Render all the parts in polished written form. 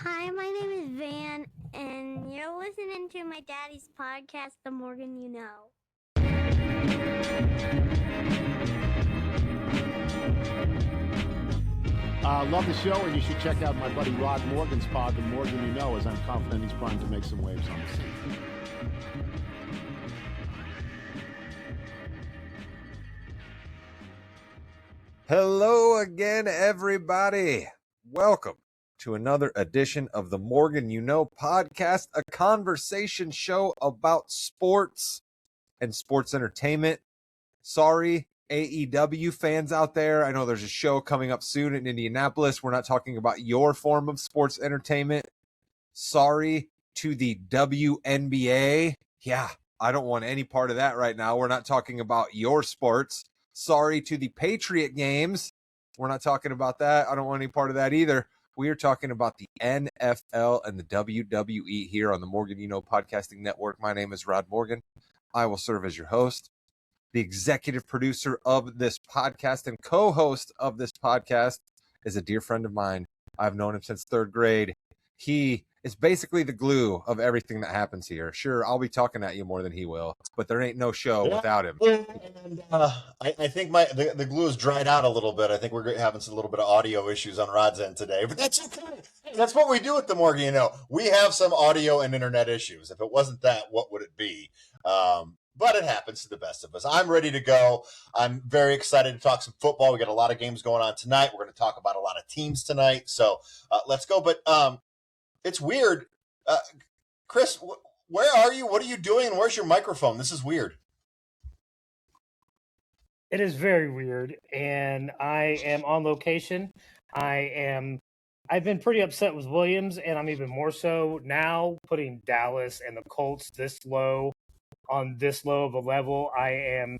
Hi, my name is Van, and you're listening to my daddy's podcast, The Morgan You Know. Love the show, and you should check out my buddy Rod Morgan's pod, The Morgan You Know, as I'm confident he's primed to make some waves on the scene. Hello again, everybody. Welcome to another edition of the Morgan You Know podcast, a conversation show about sports and sports entertainment. Sorry, AEW fans out there. I know there's a show coming up soon in Indianapolis. We're not talking about your form of sports entertainment. Sorry to the WNBA. Yeah, I don't want any part of that right now. We're not talking about your sports. Sorry to the Patriot games. We're not talking about that. I don't want any part of that either. We are talking about the NFL and the WWE here on the Morgan You Know Podcasting Network. My name is Rod Morgan. I will serve as your host. The executive producer of this podcast and co-host of this podcast is a dear friend of mine. I've known him since third grade. He is basically the glue of everything that happens here. Sure, I'll be talking at you more than he will, but there ain't no show without him. And I think the glue has dried out a little bit. I think we're having a little bit of audio issues on Rod's end today, but that's okay. That's what we do at the Morgan You Know. We have some audio and internet issues. If it wasn't that, what would it be? But it happens to the best of us. I'm ready to go. I'm very excited to talk some football. We got a lot of games going on tonight. We're going to talk about a lot of teams tonight. So let's go. But it's weird. Chris, where are you? What are you doing? And where's your microphone? This is weird. It is very weird. And I am on location. I've been pretty upset with Williams, and I'm even more so now putting Dallas and the Colts this low of a level. I am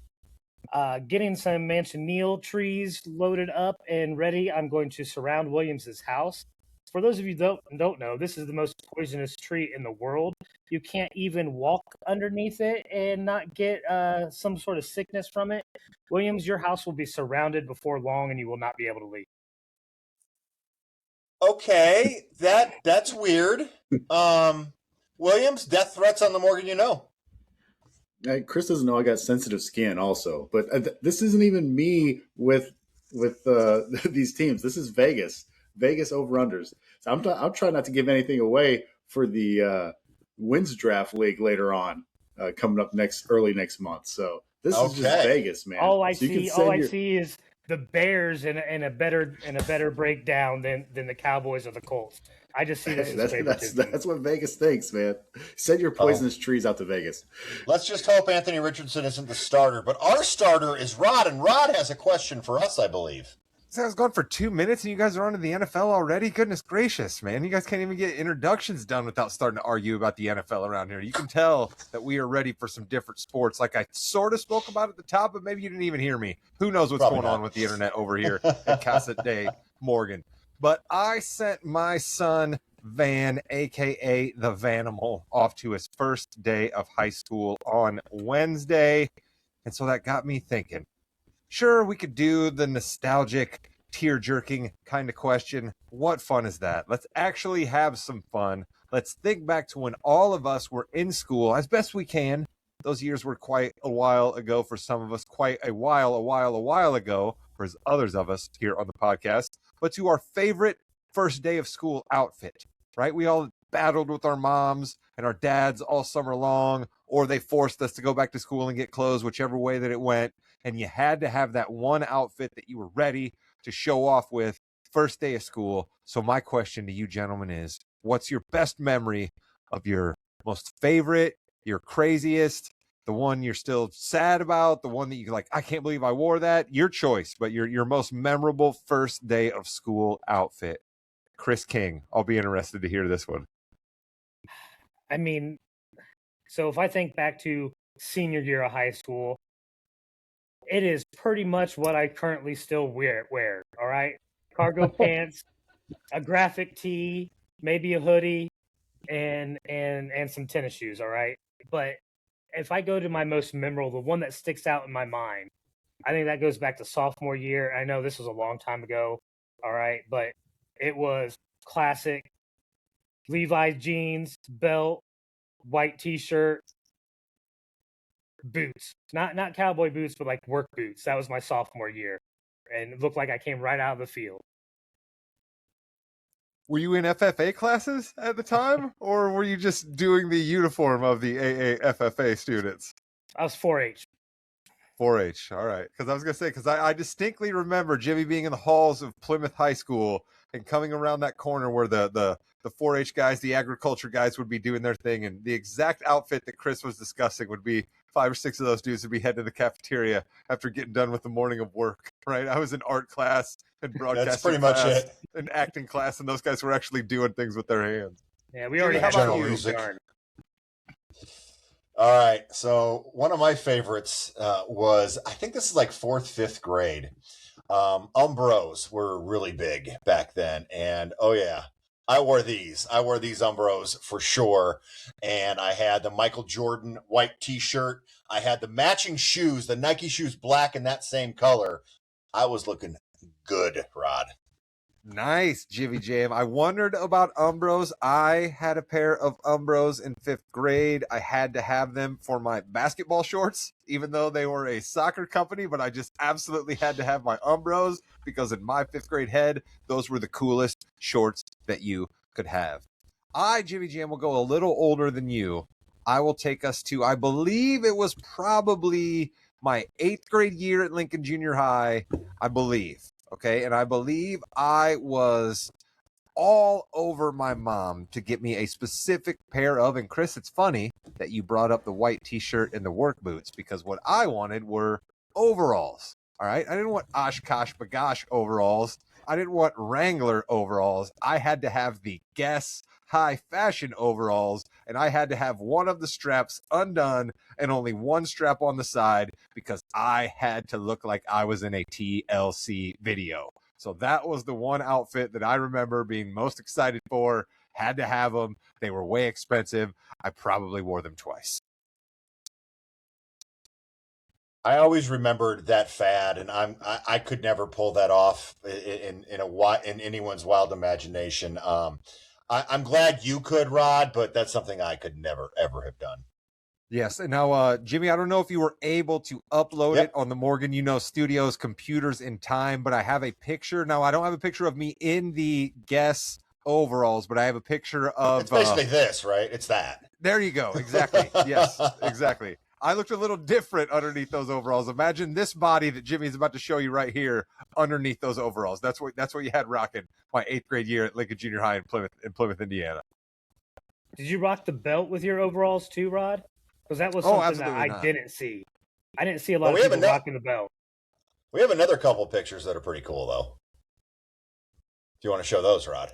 getting some Manchineal trees loaded up and ready. I'm going to surround Williams's house. For those of you who don't know, this is the most poisonous tree in the world. You can't even walk underneath it and not get some sort of sickness from it. Williams, your house will be surrounded before long, and you will not be able to leave. Okay, that's weird. Williams, death threats on the Morgan You Know. Chris doesn't know I got sensitive skin also, but this isn't even me with these teams. This is Vegas over-unders. So I'm trying not to give anything away for the wins draft league later on, coming up early next month. So this is just Vegas, man. All I see is the Bears in a better breakdown than the Cowboys or the Colts. I just see this as favoritism. That's what Vegas thinks, man. Send your poisonous trees out to Vegas. Let's just hope Anthony Richardson isn't the starter. But our starter is Rod, and Rod has a question for us, I believe. So I was gone for 2 minutes, and you guys are on to the NFL already? Goodness gracious, man. You guys can't even get introductions done without starting to argue about the NFL around here. You can tell that we are ready for some different sports. Like I sort of spoke about at the top, but maybe you didn't even hear me. Who knows what's going on with the internet over here at Casa de Morgan. But I sent my son, Van, a.k.a. the Vanimal, off to his first day of high school on Wednesday. And so that got me thinking. Sure, we could do the nostalgic, tear-jerking kind of question. What fun is that? Let's actually have some fun. Let's think back to when all of us were in school as best we can. Those years were quite a while ago for some of us, quite a while ago for others of us here on the podcast. But to our favorite first day of school outfit, right? We all battled with our moms and our dads all summer long, or they forced us to go back to school and get clothes, whichever way that it went. And you had to have that one outfit that you were ready to show off with first day of school. So my question to you gentlemen is, what's your best memory of your most favorite, your craziest, the one you're still sad about, the one that you're like, I can't believe I wore that? Your choice, but your most memorable first day of school outfit. Chris King, I'll be interested to hear this one. I mean, so if I think back to senior year of high school, it is pretty much what I currently still wear. All right. Cargo pants, a graphic tee, maybe a hoodie, and some tennis shoes. All right. But if I go to my most memorable, the one that sticks out in my mind, I think that goes back to sophomore year. I know this was a long time ago. All right. But it was classic Levi's jeans, belt, white T-shirt, boots. Not cowboy boots, but like work boots. That was my sophomore year, and it looked like I came right out of the field. Were you in FFA classes at the time, or were you just doing the uniform of the AAFFA students? I was 4-H. 4-H, all right. Because I was going to say, because I distinctly remember Jimmy being in the halls of Plymouth High School and coming around that corner where the 4-H guys, the agriculture guys would be doing their thing, and the exact outfit that Chris was discussing would be 5 or 6 of those dudes would be heading to the cafeteria after getting done with the morning of work, right? I was in art class and broadcasting That's pretty much class it. and acting class, and those guys were actually doing things with their hands. Yeah, we already had General our music. yarn. All right. So one of my favorites was, I think this is like 4th, 5th grade. Umbros were really big back then. And oh yeah, I wore these Umbros for sure. And I had the Michael Jordan white t-shirt. I had the matching shoes, the Nike shoes, black in that same color. I was looking good, Rod. Nice, Jimmy Jam. I wondered about Umbros. I had a pair of Umbros in 5th grade. I had to have them for my basketball shorts, even though they were a soccer company, but I just absolutely had to have my Umbros because in my 5th grade head, those were the coolest shorts that you could have. I, Jimmy Jam, will go a little older than you. I will take us to, I believe it was probably my 8th grade year at Lincoln Junior High, I believe. Okay, and I believe I was all over my mom to get me a specific pair of, and Chris, it's funny that you brought up the white t-shirt and the work boots, because what I wanted were overalls, all right? I didn't want Oshkosh Bagosh overalls. I didn't want Wrangler overalls. I had to have the Guess high fashion overalls, and I had to have one of the straps undone and only one strap on the side because I had to look like I was in a TLC video. So that was the one outfit that I remember being most excited for. Had to have them. They were way expensive. I probably wore them twice. I always remembered that fad, and I could never pull that off in anyone's wild imagination. I'm glad you could, Rod, but that's something I could never, ever have done. Yes. And now, Jimmy, I don't know if you were able to upload it on the Morgan Studios computers in time, but I have a picture. Now, I don't have a picture of me in the Guess overalls, but I have a picture of... It's basically this, right? It's that. There you go. Exactly. Yes, exactly. I looked a little different underneath those overalls. Imagine this body that Jimmy's about to show you right here underneath those overalls. That's what you had rocking my 8th grade year at Lincoln Junior High in Plymouth, Indiana. Did you rock the belt with your overalls too, Rod? Because that was something that I didn't see. I didn't see a lot of people rocking the belt. We have another couple pictures that are pretty cool, though. If you want to show those, Rod.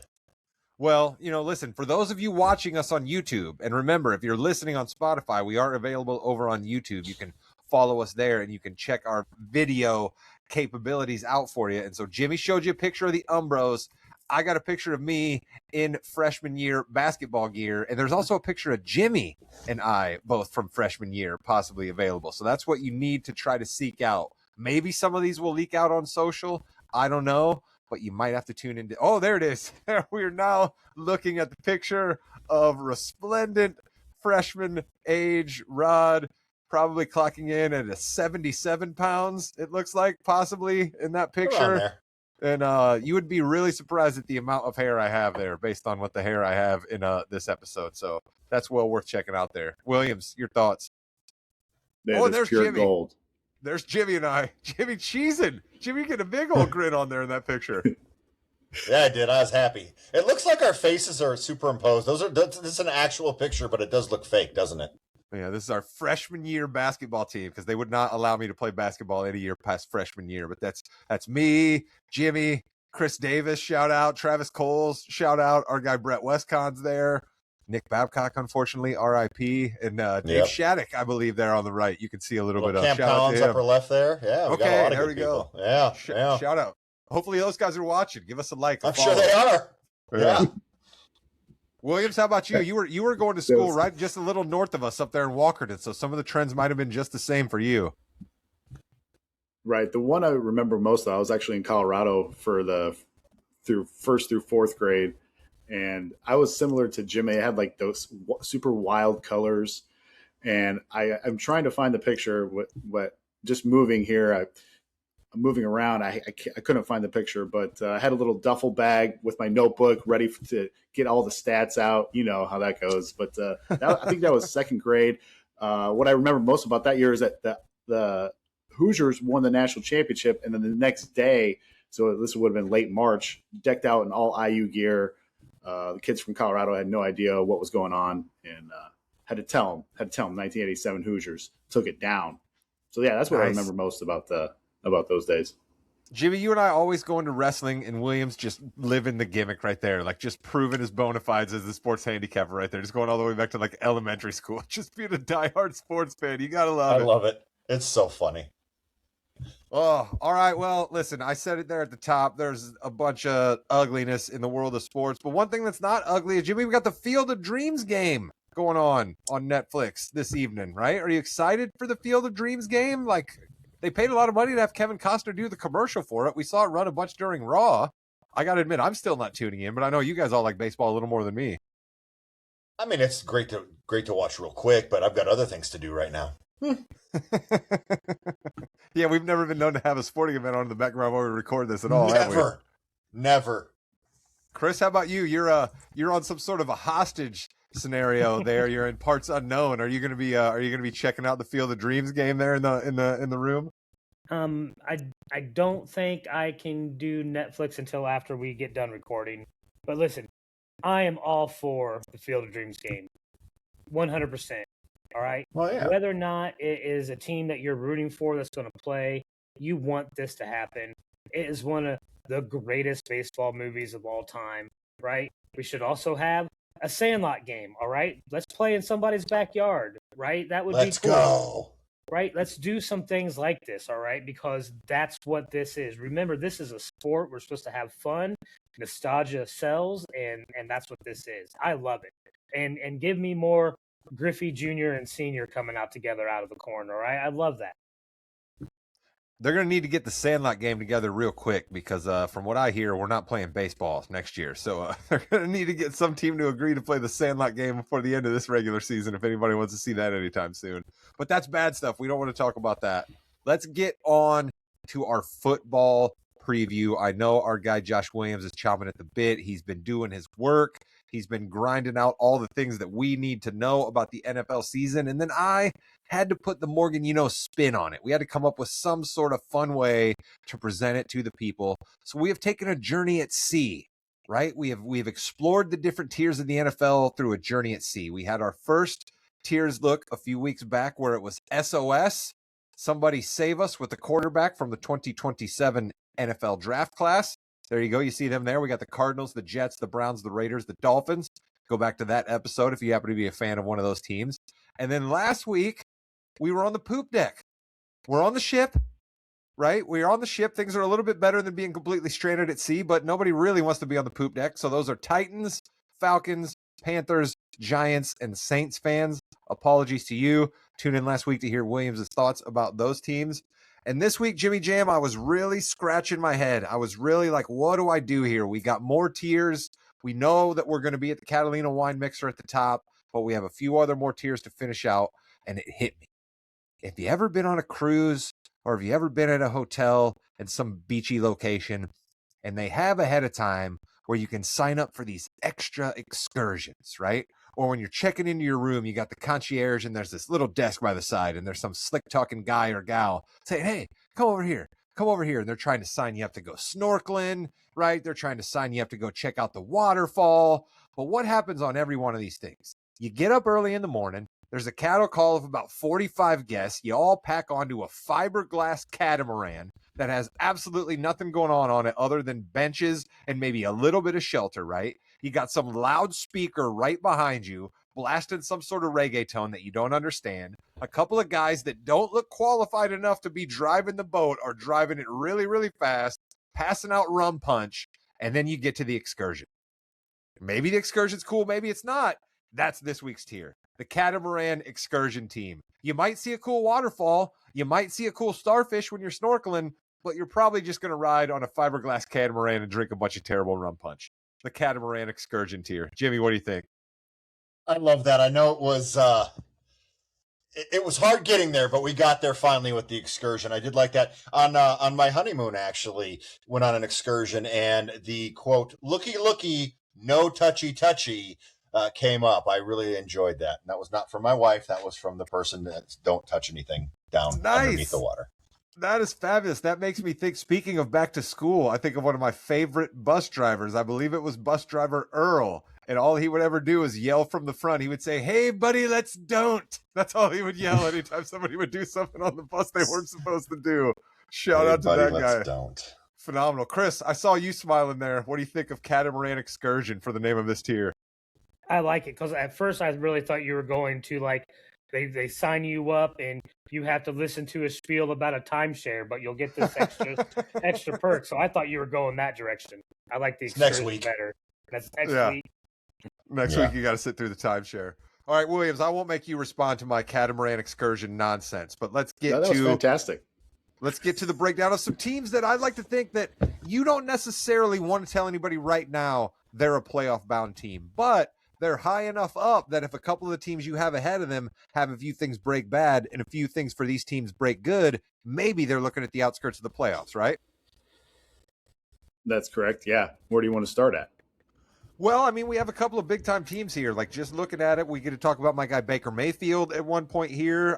Well, listen, for those of you watching us on YouTube, and remember, if you're listening on Spotify, we are available over on YouTube. You can follow us there, and you can check our video capabilities out for you. And so Jimmy showed you a picture of the Umbros. I got a picture of me in freshman year basketball gear, and there's also a picture of Jimmy and I, both from freshman year, possibly available. So that's what you need to try to seek out. Maybe some of these will leak out on social. I don't know. But you might have to tune into... Oh, there it is. We are now looking at the picture of resplendent freshman age Rod, probably clocking in at a 77 pounds, it looks like, possibly, in that picture. And you would be really surprised at the amount of hair I have there based on what the hair I have in this episode. So that's well worth checking out there. Williams, your thoughts? There's pure Jimmy. gold. There's Jimmy and I. Jimmy cheesing. Jimmy get a big old grin on there in that picture. Yeah, I did. I was happy. It looks like our faces are superimposed. This is an actual picture, but it does look fake, doesn't it? Yeah, this is our freshman year basketball team because they would not allow me to play basketball any year past freshman year. But that's me, Jimmy, Chris Davis, shout out, Travis Coles, shout out, our guy Brett Westcon's there. Nick Babcock, unfortunately, R.I.P. And Dave Shattuck, I believe, there on the right. You can see a little bit of Camp Collins upper left there. Yeah, we got a lot of good people. Yeah, shout out. Hopefully those guys are watching. Give us a like. I'm sure they are. Yeah. Williams, how about you? You were going to school right just a little north of us up there in Walkerton, so some of the trends might have been just the same for you. Right. The one I remember most of, I was actually in Colorado for through 1st through 4th grade. And I was similar to Jimmy. I had like those super wild colors, and I'm trying to find the picture. What just moving here, I'm moving around. I couldn't find the picture, but I had a little duffel bag with my notebook ready to get all the stats out. You know how that goes. But I think that was second grade. What I remember most about that year is that the Hoosiers won the national championship, and then the next day, so this would have been late March, decked out in all IU gear. The kids from Colorado had no idea what was going on, and had to tell them. 1987 Hoosiers took it down. So yeah, that's what I remember most about those days. Jimmy, you and I always go into wrestling, and Williams just living the gimmick right there, like just proving his bona fides as the sports handicapper right there, just going all the way back to like elementary school, just being a diehard sports fan. You gotta love it. I love it. It's so funny. Oh, all right. Well, listen, I said it there at the top. There's a bunch of ugliness in the world of sports, but one thing that's not ugly is, Jimmy, we got the Field of Dreams game going on Netflix this evening, right? Are you excited for the Field of Dreams game? Like, they paid a lot of money to have Kevin Costner do the commercial for it. We saw it run a bunch during Raw. I got to admit, I'm still not tuning in, but I know you guys all like baseball a little more than me. I mean, it's great to watch real quick, but I've got other things to do right now. Yeah, we've never been known to have a sporting event on in the background while we record this at all. Never. Chris, how about you? You're on some sort of a hostage scenario there. You're in parts unknown. Are you going to be checking out the Field of Dreams game there in the room? I don't think I can do Netflix until after we get done recording. But listen, I am all for the Field of Dreams game, 100%. All right. Well, yeah. Whether or not it is a team that you're rooting for that's going to play, you want this to happen. It is one of the greatest baseball movies of all time, right? We should also have a Sandlot game. All right. Let's play in somebody's backyard, right? That would be cool. Let's go. Right? Let's do some things like this, all right? Because that's what this is. Remember, this is a sport. We're supposed to have fun. Nostalgia sells, and that's what this is. I love it. And give me more Griffey Jr. and Sr. coming out together out of the corner, all right? I love that. They're going to need to get the Sandlot game together real quick because from what I hear, we're not playing baseball next year. So they're going to need to get some team to agree to play the Sandlot game before the end of this regular season if anybody wants to see that anytime soon. But that's bad stuff. We don't want to talk about that. Let's get on to our football preview. I know our guy Josh Williams is chomping at the bit. He's been doing his work. He's been grinding out all the things that we need to know about the NFL season. And then I had to put the Morgan spin on it. We had to come up with some sort of fun way to present it to the people. So we have taken a journey at sea, right? We've explored the different tiers of the NFL through a journey at sea. We had our first tiers look a few weeks back where it was SOS. Somebody save us with the quarterback from the 2027 NFL draft class. There you go. You see them there. We got the Cardinals, the Jets, the Browns, the Raiders, the Dolphins. Go back to that episode if you happen to be a fan of one of those teams. And then last week, we were on the poop deck. We're on the ship, right? We're on the ship. Things are a little bit better than being completely stranded at sea, but nobody really wants to be on the poop deck. So those are Titans, Falcons, Panthers, Giants, and Saints fans. Apologies to you. Tune in last week to hear Williams' thoughts about those teams. And this week, Jimmy Jam, I was really scratching my head. I was really like, what do I do here? We got more tiers. We know that we're going to be at the Catalina wine mixer at the top, but we have a few other more tiers to finish out. And it hit me. If you ever been on a cruise or have you ever been at a hotel in some beachy location and they have ahead of time where you can sign up for these extra excursions, right? Or when you're checking into your room, you got the concierge and there's this little desk by the side and there's some slick talking guy or gal saying, hey, come over here. And they're trying to sign you up to go snorkeling, right? They're trying to sign you up to go check out the waterfall. But what happens on every one of these things? You get up early in the morning. There's a cattle call of about 45 guests. You all pack onto a fiberglass catamaran that has absolutely nothing going on it other than benches and maybe a little bit of shelter, right? You got some loudspeaker right behind you, blasting some sort of reggaeton that you don't understand. A couple of guys that don't look qualified enough to be driving the boat are driving it really, really fast, passing out rum punch, and then you get to the excursion. Maybe the excursion's cool, maybe it's not. That's this week's tier. The Catamaran Excursion Team. You might see a cool waterfall. You might see a cool starfish when you're snorkeling, but you're probably just going to ride on a fiberglass catamaran and drink a bunch of terrible rum punch. the Catamaran Excursion tier. Jimmy, what do you think? I love that. I know it was hard getting there, but we got there finally with the excursion. I did like that. On my honeymoon, actually went on an excursion, and the quote "looky, no touchy" came up. I really enjoyed that. And that was not from my wife. That was from the person that don't touch anything down underneath the water. That is fabulous. That makes me think, speaking of back to school, I think of one of my favorite bus drivers. I believe it was bus driver Earl. And all he would ever do is yell from the front. He would say, "Hey, buddy, let's don't." That's all he would yell anytime somebody would do something on the bus they weren't supposed to do. Shout out to that guy. Don't. Phenomenal. Chris, I saw you smiling there. What do you think of Catamaran Excursion for the name of this tier? I like it because at first I really thought you were going to like they sign you up and you have to listen to a spiel about a timeshare, but you'll get this extra perk. So I thought you were going that direction. I like the excursion next week better. That's next week. Next week, you got to sit through the timeshare. All right, Williams, I won't make you respond to my Catamaran Excursion nonsense, but let's get that was fantastic. Let's get to the breakdown of some teams that I'd like to think that you don't necessarily want to tell anybody right now they're a playoff-bound team, but they're high enough up that if a couple of the teams you have ahead of them have a few things break bad and a few things for these teams break good, maybe they're looking at the outskirts of the playoffs, right? That's correct, yeah. Where do you want to start at? Well, I mean, we have a couple of big-time teams here. Like, just looking at it, we get to talk about my guy Baker Mayfield at one point here.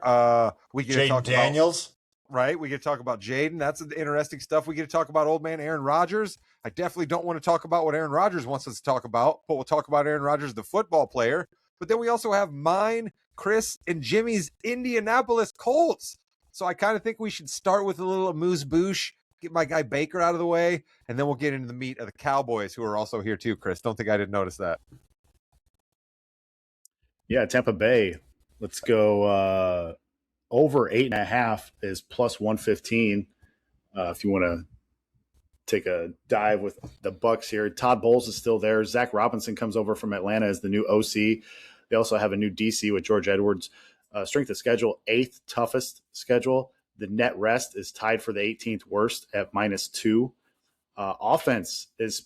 We get to talk Daniels. Right? We get to talk about Jaden. That's interesting stuff. We get to talk about old man Aaron Rodgers. I definitely don't want to talk about what Aaron Rodgers wants us to talk about, but we'll talk about Aaron Rodgers, the football player. But then we also have mine, Chris, and Jimmy's Indianapolis Colts. So I kind of think we should start with a little amuse-bouche, get my guy Baker out of the way, and then we'll get into the meat of the Cowboys, who are also here too, Chris. Don't think I didn't notice that. Yeah, Tampa Bay. Let's go over 8.5 is plus 115. If you want to take a dive with the Bucs here, Todd Bowles is still there. Zach Robinson comes over from Atlanta as the new OC. They also have a new DC with George Edwards. Strength of schedule, 8th toughest schedule. The net rest is tied for the 18th worst at -2. Offense is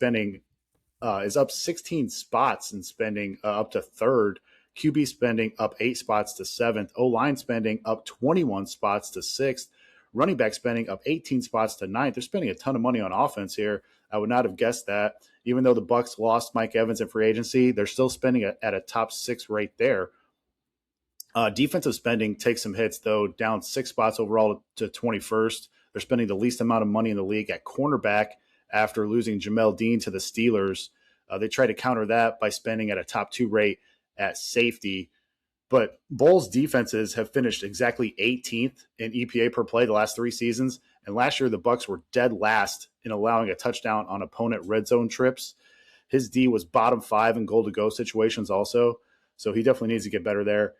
up 16 spots and spending up to 3rd. QB spending up 8 spots to 7th. O-line spending up 21 spots to 6th. Running back spending up 18 spots to 9th. They're spending a ton of money on offense here. I would not have guessed that. Even though the Bucs lost Mike Evans in free agency, they're still spending at a top 6 rate there. Defensive spending takes some hits, though, down 6 spots overall to 21st. They're spending the least amount of money in the league at cornerback after losing Jamel Dean to the Steelers. They try to counter that by spending at a top 2 rate at safety. But Bowles' defenses have finished exactly 18th in EPA per play the last 3 seasons. And last year, the Bucs were dead last in allowing a touchdown on opponent red zone trips. His D was bottom 5 in goal-to-go situations also. So he definitely needs to get better there.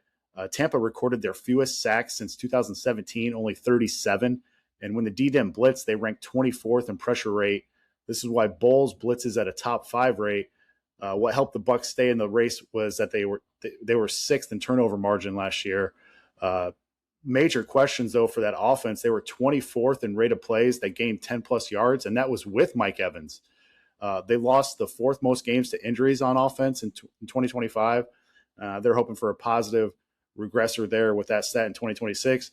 Tampa recorded their fewest sacks since 2017, only 37. And when the D-Dem blitz, they ranked 24th in pressure rate. This is why Bowles blitzes at a top 5 rate. What helped the Bucs stay in the race was that they were 6th in turnover margin last year. Major questions, though, for that offense. They were 24th in rate of plays that gained 10-plus yards, and that was with Mike Evans. They lost the 4th most games to injuries on offense in 2025. They're hoping for a positive regressor there with that stat in 2026.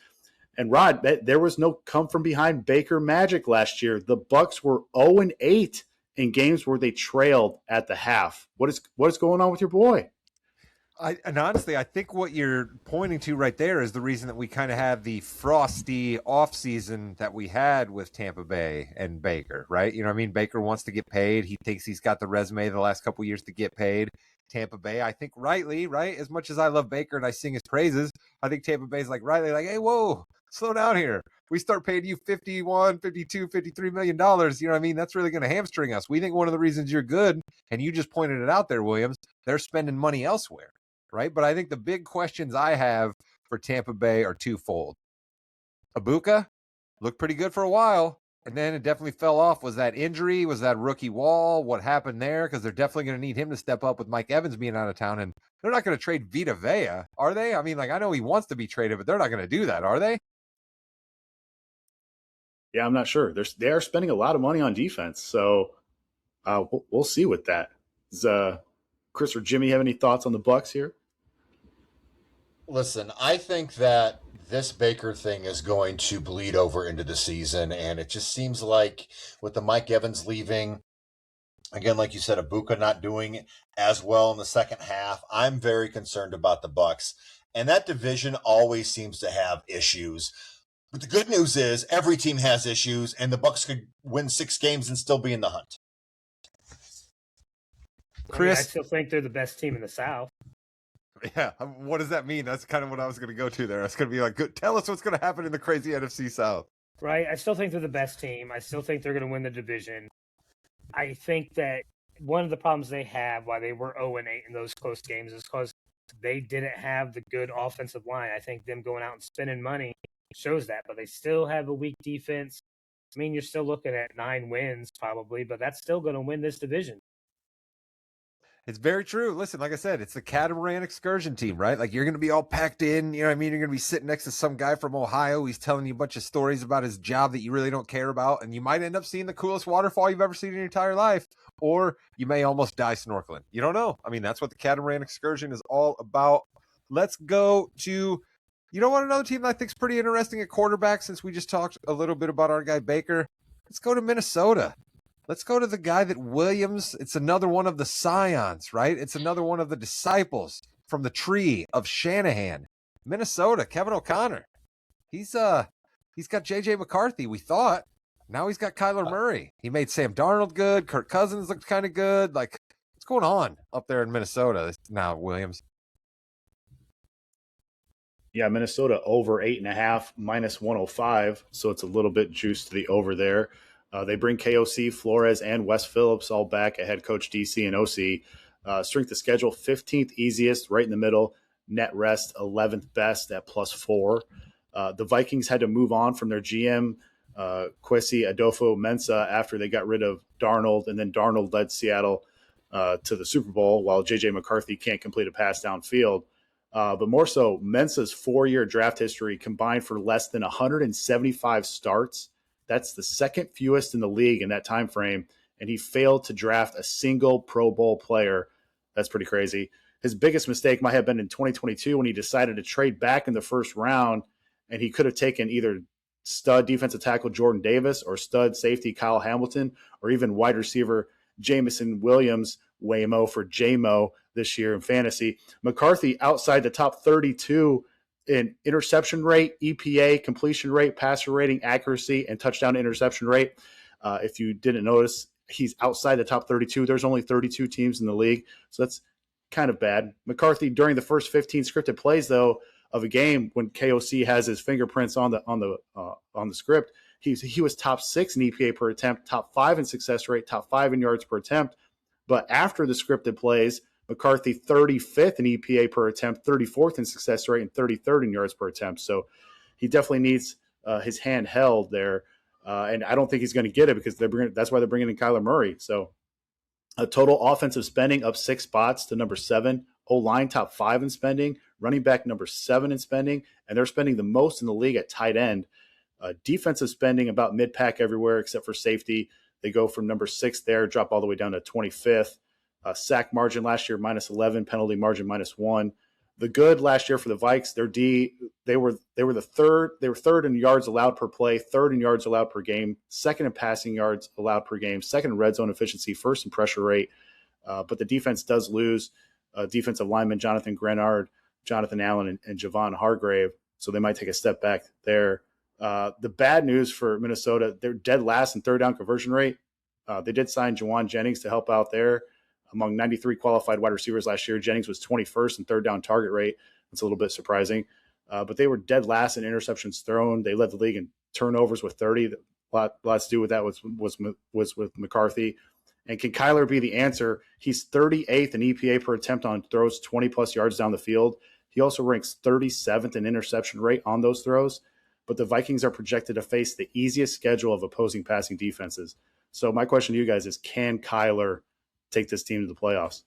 And Rod, there was no come from behind Baker magic last year. The Bucs were 0-8 in games where they trailed at the half. What is going on with your boy? And honestly, I think what you're pointing to right there is the reason that we kind of have the frosty offseason that we had with Tampa Bay and Baker, right? You know what I mean? Baker wants to get paid. He thinks he's got the resume the last couple of years to get paid. Tampa Bay, I think rightly, right? As much as I love Baker and I sing his praises, I think Tampa Bay's like rightly like, hey, whoa, slow down here. We start paying you $51, $52, $53 million. You know what I mean? That's really going to hamstring us. We think one of the reasons you're good, and you just pointed it out there, Williams, they're spending money elsewhere, right? But I think the big questions I have for Tampa Bay are twofold. Ibuka looked pretty good for a while, and then it definitely fell off. Was that injury? Was that rookie wall? What happened there? Because they're definitely going to need him to step up with Mike Evans being out of town, and they're not going to trade Vita Vea, are they? I mean, like, I know he wants to be traded, but they're not going to do that, are they? Yeah, I'm not sure. They are spending a lot of money on defense, so we'll see with that. Does Chris or Jimmy have any thoughts on the Bucs here? Listen, I think that this Baker thing is going to bleed over into the season, and it just seems like with the Mike Evans leaving, again, like you said, Ibuka not doing as well in the second half, I'm very concerned about the Bucs. And that division always seems to have issues. But the good news is every team has issues, and the Bucs could win 6 games and still be in the hunt. Chris, I still think they're the best team in the South. Yeah, what does that mean? That's kind of what I was going to go to there. It's going to be like, good, tell us what's going to happen in the crazy NFC South. Right? I still think they're the best team. I still think they're going to win the division. I think that one of the problems they have why they were 0-8 in those close games is because they didn't have the good offensive line. I think them going out and spending money shows that, but they still have a weak defense. I mean, you're still looking at 9 wins probably, but that's still going to win this division. It's very true. Listen, like I said, it's the Catamaran Excursion team, right? Like, you're going to be all packed in. You know what I mean? You're going to be sitting next to some guy from Ohio. He's telling you a bunch of stories about his job that you really don't care about. And you might end up seeing the coolest waterfall you've ever seen in your entire life. Or you may almost die snorkeling. You don't know. I mean, that's what the Catamaran Excursion is all about. Let's go to, you know what, another team that I think is pretty interesting at quarterback, since we just talked a little bit about our guy Baker. Let's go to Minnesota. Let's go to the guy that Williams, it's another one of the scions, right? It's another one of the disciples from the tree of Shanahan. Minnesota, Kevin O'Connor. He's got J.J. McCarthy, we thought. Now he's got Kyler Murray. He made Sam Darnold good. Kirk Cousins looked kind of good. Like, what's going on up there in Minnesota now, Williams? Yeah, Minnesota over 8.5, minus 105. So it's a little bit juiced to the over there. They bring KOC, Flores, and Wes Phillips all back at head coach DC and OC. Strength of schedule, 15th easiest, right in the middle. Net rest, 11th best at +4. The Vikings had to move on from their GM, Kwesi Adolfo-Mensah, after they got rid of Darnold, and then Darnold led Seattle to the Super Bowl, while J.J. McCarthy can't complete a pass downfield. But more so, Mensah's 4-year draft history combined for less than 175 starts. That's the second fewest in the league in that time frame, and he failed to draft a single Pro Bowl player. That's pretty crazy. His biggest mistake might have been in 2022 when he decided to trade back in the first round, and he could have taken either stud defensive tackle Jordan Davis or stud safety Kyle Hamilton, or even wide receiver Jameson Williams, Waymo for JMO this year in fantasy. McCarthy outside the top 32 in interception rate, EPA, completion rate, passer rating, accuracy, and touchdown interception rate. If you didn't notice, he's outside the top 32. There's only 32 teams in the league, so that's kind of bad. McCarthy, during the first 15 scripted plays, though, of a game when KOC has his fingerprints on the script, he was top 6 in EPA per attempt, top 5 in success rate, top 5 in yards per attempt. But after the scripted plays, McCarthy 35th in EPA per attempt, 34th in success rate, and 33rd in yards per attempt. So he definitely needs his hand held there. And I don't think he's going to get it because that's why they're bringing in Kyler Murray. So a total offensive spending up 6 spots to number 7. O-line top 5 in spending. Running back number 7 in spending. And they're spending the most in the league at tight end. Defensive spending about mid-pack everywhere except for safety. They go from number 6 there, drop all the way down to 25th. Sack margin last year minus 11, penalty margin minus 1. The good last year for the Vikes, their D, they were third in yards allowed per play, third in yards allowed per game, second in passing yards allowed per game, second in red zone efficiency, first in pressure rate. But the defense does lose defensive lineman Jonathan Grenard, Jonathan Allen, and Javon Hargrave, so they might take a step back there. The bad news for Minnesota, they're dead last in third down conversion rate. They did sign Juwan Jennings to help out there. Among 93 qualified wide receivers last year, Jennings was 21st in third down target rate. That's a little bit surprising. But they were dead last in interceptions thrown. They led the league in turnovers with 30. Lots to do with that was with McCarthy. And can Kyler be the answer? He's 38th in EPA per attempt on throws 20-plus yards down the field. He also ranks 37th in interception rate on those throws. But the Vikings are projected to face the easiest schedule of opposing passing defenses. So my question to you guys is, can Kyler take this team to the playoffs?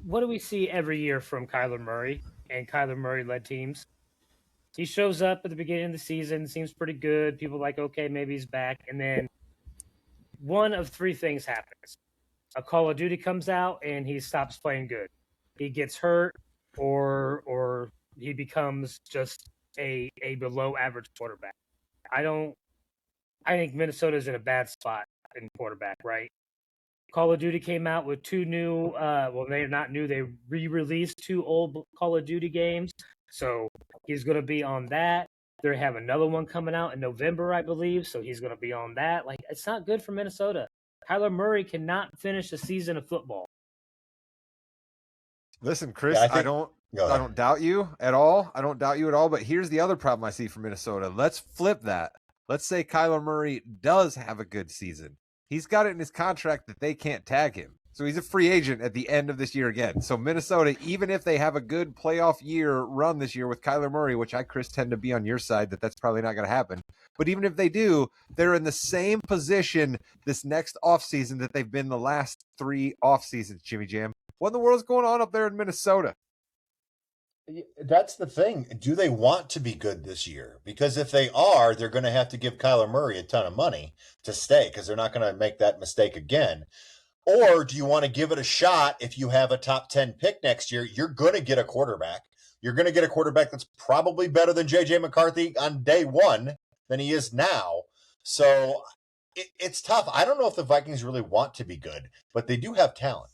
What do we see every year from Kyler Murray and Kyler Murray-led teams? He shows up at the beginning of the season, seems pretty good. People are like, okay, maybe he's back. And then one of 3 things happens. A Call of Duty comes out and he stops playing good. He gets hurt or he becomes just a below average quarterback. I think Minnesota's in a bad spot in quarterback, right? Call of Duty came out with two new they're not new, they re-released two old Call of Duty games. So he's gonna be on that. They have another one coming out in November, I believe. So he's gonna be on that. Like, it's not good for Minnesota. Kyler Murray cannot finish a season of football. Listen, Chris, Yeah, I don't doubt you at all. I don't doubt you at all. But here's the other problem I see for Minnesota. Let's flip that. Let's say Kyler Murray does have a good season. He's got it in his contract that they can't tag him. So he's a free agent at the end of this year again. So Minnesota, even if they have a good playoff year run this year with Kyler Murray, which I, Chris, tend to be on your side that that's probably not going to happen. But even if they do, they're in the same position this next offseason that they've been the last 3 offseasons, Jimmy Jam. What in the world is going on up there in Minnesota? That's the thing. Do they want to be good this year? Because if they are, they're going to have to give Kyler Murray a ton of money to stay because they're not going to make that mistake again. Or do you want to give it a shot if you have a top 10 pick next year? You're going to get a quarterback. You're going to get a quarterback that's probably better than J.J. McCarthy on day one than he is now. So it's tough. I don't know if the Vikings really want to be good, but they do have talent.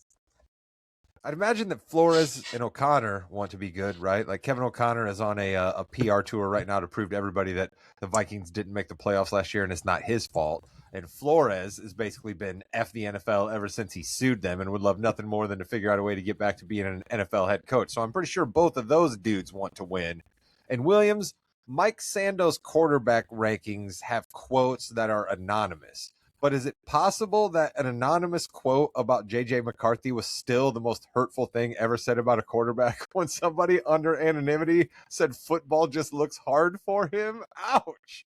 I'd imagine that Flores and O'Connor want to be good, right? Like Kevin O'Connor is on a PR tour right now to prove to everybody that the Vikings didn't make the playoffs last year and it's not his fault. And Flores has basically been F the NFL ever since he sued them and would love nothing more than to figure out a way to get back to being an NFL head coach. So I'm pretty sure both of those dudes want to win. And Williams, Mike Sando's quarterback rankings have quotes that are anonymous. But is it possible that an anonymous quote about J.J. McCarthy was still the most hurtful thing ever said about a quarterback when somebody under anonymity said football just looks hard for him? Ouch.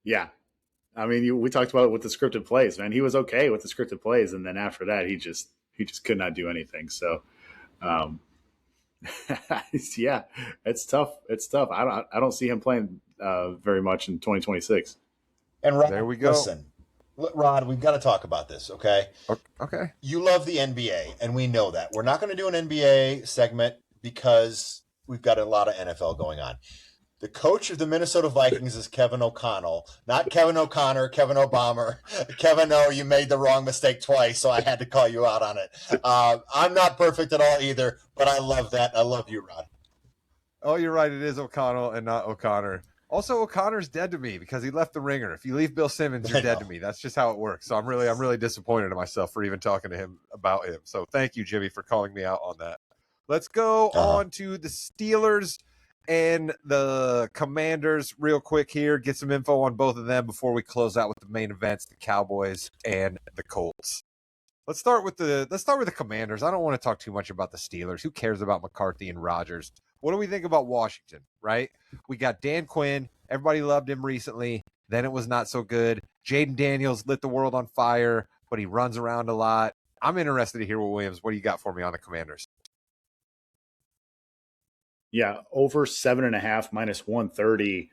Yeah. I mean, we talked about it with the scripted plays, man. He was okay with the scripted plays, and then after that, he just could not do anything. So, yeah, it's tough. It's tough. I don't see him playing very much in 2026. And Rod, there we go. Listen, Rod, we've got to talk about this, okay? Okay. You love the NBA, and we know that. We're not going to do an NBA segment because we've got a lot of NFL going on. The coach of the Minnesota Vikings is Kevin O'Connell, not Kevin O'Connor, Kevin O'Bomber. Kevin O, you made the wrong mistake twice, so I had to call you out on it. I'm not perfect at all either, but I love that. I love you, Rod. Oh, you're right. It is O'Connell and not O'Connor. Also, O'Connor's dead to me because he left the ringer. If you leave Bill Simmons, you're dead to me. That's just how it works. So I'm really disappointed in myself for even talking to him about him. So thank you, Jimmy, for calling me out on that. Let's go on to the Steelers and the Commanders real quick here. Get some info on both of them before we close out with the main events, the Cowboys and the Colts. Let's start with the Commanders. I don't want to talk too much about the Steelers. Who cares about McCarthy and Rodgers? What do we think about Washington, right? We got Dan Quinn. Everybody loved him recently. Then it was not so good. Jaden Daniels lit the world on fire, but he runs around a lot. I'm interested to hear Williams. What do you got for me on the Commanders? Yeah, over 7.5 minus 130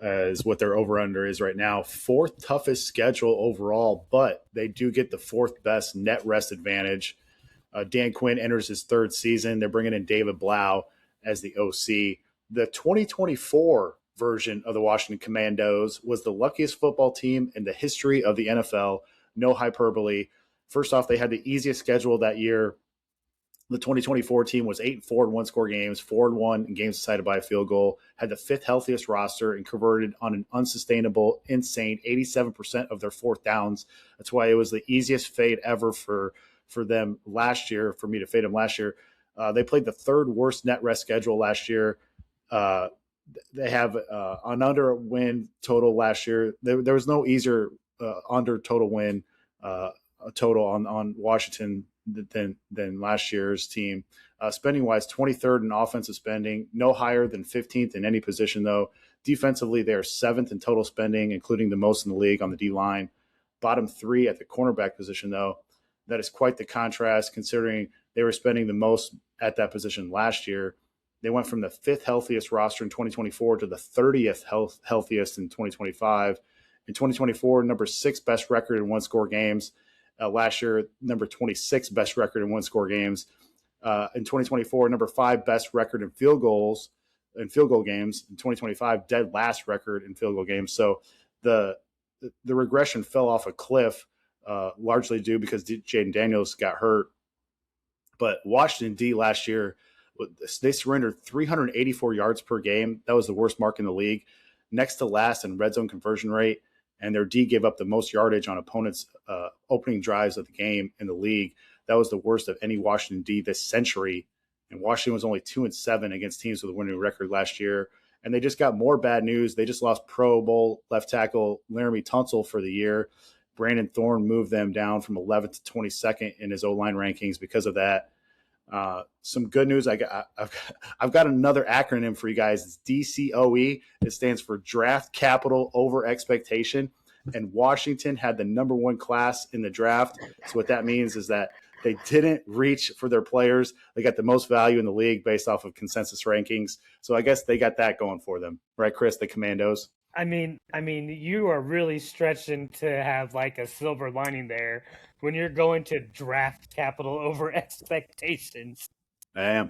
is what their over-under is right now. 4th toughest schedule overall, but they do get the 4th best net rest advantage. Dan Quinn enters his 3rd season. They're bringing in David Blau as the OC. The 2024 version of the Washington Commandos was the luckiest football team in the history of the NFL. No hyperbole. First off, they had the easiest schedule that year. The 2024 team was 8-4 in one-score games, 4-1 in games decided by a field goal, had the 5th healthiest roster, and converted on an unsustainable, insane 87% of their 4th downs. That's why it was the easiest fade ever for them last year, for me to fade them last year. They played the 3rd worst net rest schedule last year. They have an under win total last year. There was no easier under total win total on Washington than last year's team. Spending wise, 23rd in offensive spending, no higher than 15th in any position though. Defensively, they are 7th in total spending, including the most in the league on the D line. Bottom 3 at the cornerback position though. That is quite the contrast considering they were spending the most at that position last year. They went from the 5th healthiest roster in 2024 to the 30th healthiest in 2025. In 2024, number 6 best record in one-score games. Last year, number 26 best record in one-score games. In 2024, number 5 best record in field goal games. In 2025, dead last record in field goal games. So the regression fell off a cliff, largely due because Jaden Daniels got hurt. But Washington D last year, they surrendered 384 yards per game. That was the worst mark in the league, next to last in red zone conversion rate. And their D gave up the most yardage on opponents' opening drives of the game in the league. That was the worst of any Washington D this century. And Washington was only 2-7 against teams with a winning record last year. And they just got more bad news. They just lost Pro Bowl left tackle Laramie Tunsil for the year. Brandon Thorne moved them down from 11th to 22nd in his O-line rankings because of that. Some good news. I've got another acronym for you guys. It's DCOE. It stands for Draft Capital Over Expectation. And Washington had the number 1 class in the draft. So what that means is that they didn't reach for their players. They got the most value in the league based off of consensus rankings. So I guess they got that going for them. Right, Chris, the Commandos? I mean, you are really stretching to have like a silver lining there when you're going to draft capital over expectations. I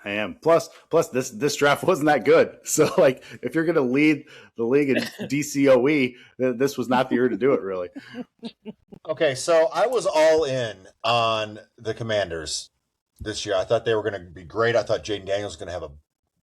am. Plus this draft wasn't that good. So like, if you're going to lead the league in DCOE, this was not the year to do it, really. Okay, so I was all in on the Commanders this year. I thought they were going to be great. I thought Jaden Daniels was going to have a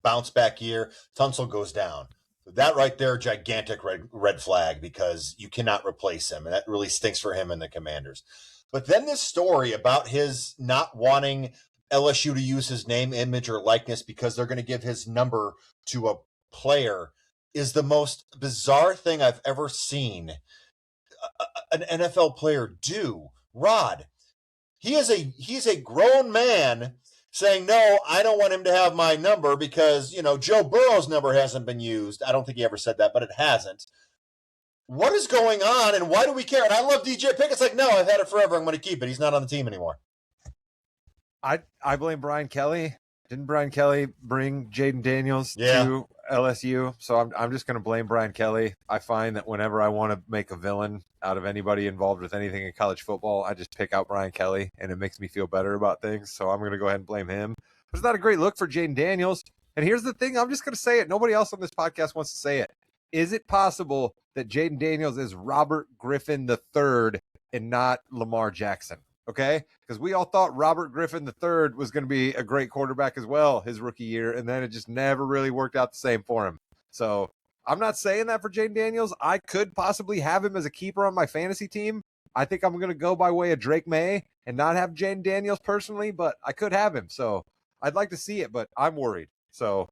bounce back year. Tunsil goes down. That right there, gigantic red flag, because you cannot replace him. And that really stinks for him and the Commanders. But then this story about his not wanting LSU to use his name, image, or likeness because they're going to give his number to a player is the most bizarre thing I've ever seen an NFL player do. Rod, he's a grown man saying, no, I don't want him to have my number because, Joe Burrow's number hasn't been used. I don't think he ever said that, but it hasn't. What is going on, and why do we care? And I love DJ Pickett's like, no, I've had it forever. I'm going to keep it. He's not on the team anymore. I blame Brian Kelly. Didn't Brian Kelly bring Jaden Daniels to LSU? So I'm just going to blame Brian Kelly. I find that whenever I want to make a villain out of anybody involved with anything in college football, I just pick out Brian Kelly, and it makes me feel better about things. So I'm going to go ahead and blame him. But it's not a great look for Jaden Daniels. And here's the thing. I'm just going to say it. Nobody else on this podcast wants to say it. Is it possible that Jaden Daniels is Robert Griffin III and not Lamar Jackson? Okay, because we all thought Robert Griffin III was going to be a great quarterback as well his rookie year, and then it just never really worked out the same for him. So I'm not saying that for Jaden Daniels. I could possibly have him as a keeper on my fantasy team. I think I'm going to go by way of Drake May and not have Jaden Daniels personally, but I could have him. So I'd like to see it, but I'm worried. So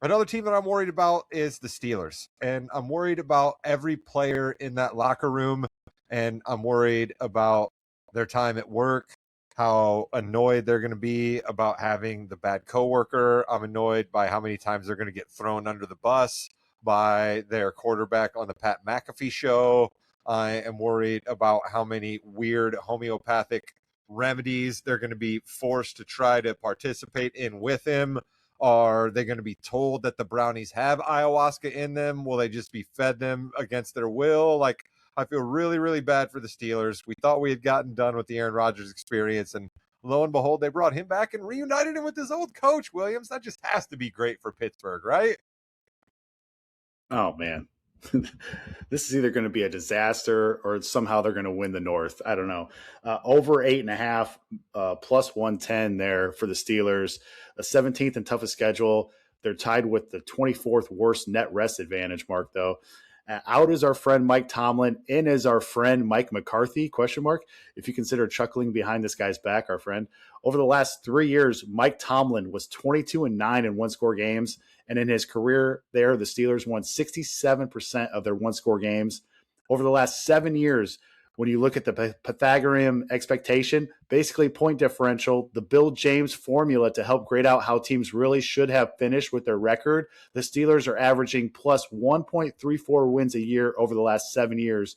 another team that I'm worried about is the Steelers, and I'm worried about every player in that locker room, and I'm worried about their time at work, how annoyed they're going to be about having the bad coworker. I'm annoyed by how many times they're going to get thrown under the bus by their quarterback on the Pat McAfee show. I am worried about how many weird homeopathic remedies they're going to be forced to try to participate in with him. Are they going to be told that the brownies have ayahuasca in them? Will they just be fed them against their will? Like, I feel really, really bad for the Steelers. We thought we had gotten done with the Aaron Rodgers experience, and lo and behold, they brought him back and reunited him with his old coach, Williams. That just has to be great for Pittsburgh, right? Oh, man. This is either going to be a disaster or somehow they're going to win the North. I don't know. Over 8.5, plus 110 there for the Steelers. A 17th and toughest schedule. They're tied with the 24th worst net rest advantage, Mark, though. Out is our friend Mike Tomlin. In is our friend Mike McCarthy, ? If you consider chuckling behind this guy's back, our friend. Over the last 3 years, Mike Tomlin was 22-9 in one-score games. And in his career there, the Steelers won 67% of their one-score games. Over the last 7 years, when you look at the Pythagorean expectation, basically point differential, the Bill James formula to help grade out how teams really should have finished with their record, the Steelers are averaging plus 1.34 wins a year over the last 7 years.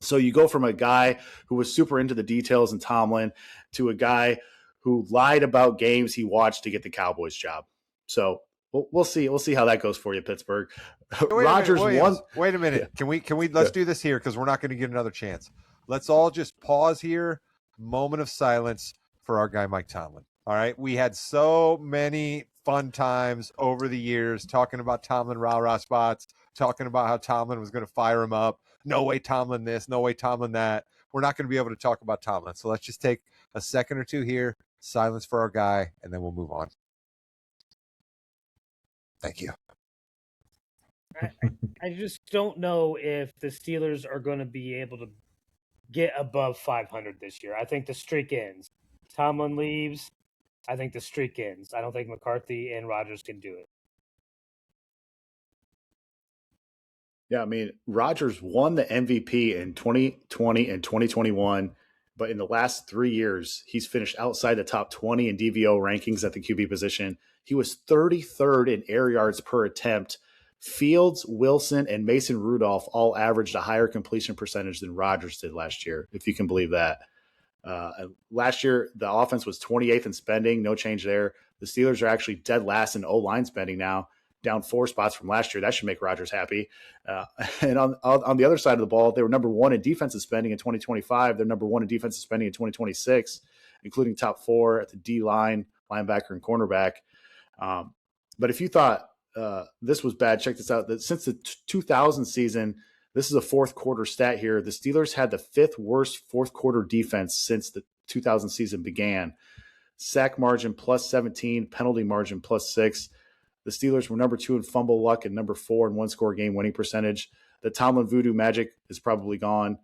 So you go from a guy who was super into the details in Tomlin to a guy who lied about games he watched to get the Cowboys job. So we'll see. We'll see how that goes for you, Pittsburgh. Rodgers won. Wait a minute. Yeah. Can we let's do this here because we're not going to get another chance. Let's all just pause here. Moment of silence for our guy Mike Tomlin. All right. We had so many fun times over the years talking about Tomlin rah-rah spots, talking about how Tomlin was going to fire him up. No way Tomlin this, no way Tomlin that. We're not going to be able to talk about Tomlin. So let's just take a second or two here, silence for our guy, and then we'll move on. Thank you. I just don't know if the Steelers are going to be able to get above 500 this year. I think the streak ends. Tomlin leaves. I think the streak ends. I don't think McCarthy and Rodgers can do it. Yeah, I mean, Rodgers won the MVP in 2020 and 2021, but in the last 3 years, he's finished outside the top 20 in DVO rankings at the QB position. He was 33rd in air yards per attempt. Fields, Wilson, and Mason Rudolph all averaged a higher completion percentage than Rodgers did last year, if you can believe that. Last year, the offense was 28th in spending, no change there. The Steelers are actually dead last in O-line spending now, down 4 spots from last year. That should make Rodgers happy. And on the other side of the ball, they were number 1 in defensive spending in 2025. They're number 1 in defensive spending in 2026, including top 4 at the D-line, linebacker, and cornerback. But if you thought this was bad, check this out. Since the 2000 season, this is a fourth quarter stat here. The Steelers had the 5th worst fourth quarter defense since the 2000 season began. Sack margin plus 17, penalty margin plus 6. The Steelers were number 2 in fumble luck and number 4 in one-score game winning percentage. The Tomlin voodoo magic is probably gone.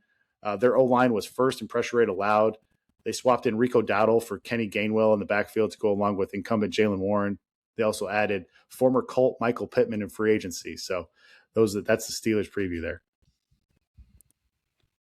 Their O-line was first in pressure rate allowed. They swapped in Rico Dowdle for Kenny Gainwell in the backfield to go along with incumbent Jalen Warren. They also added former Colt Michael Pittman in free agency. So that's the Steelers preview there.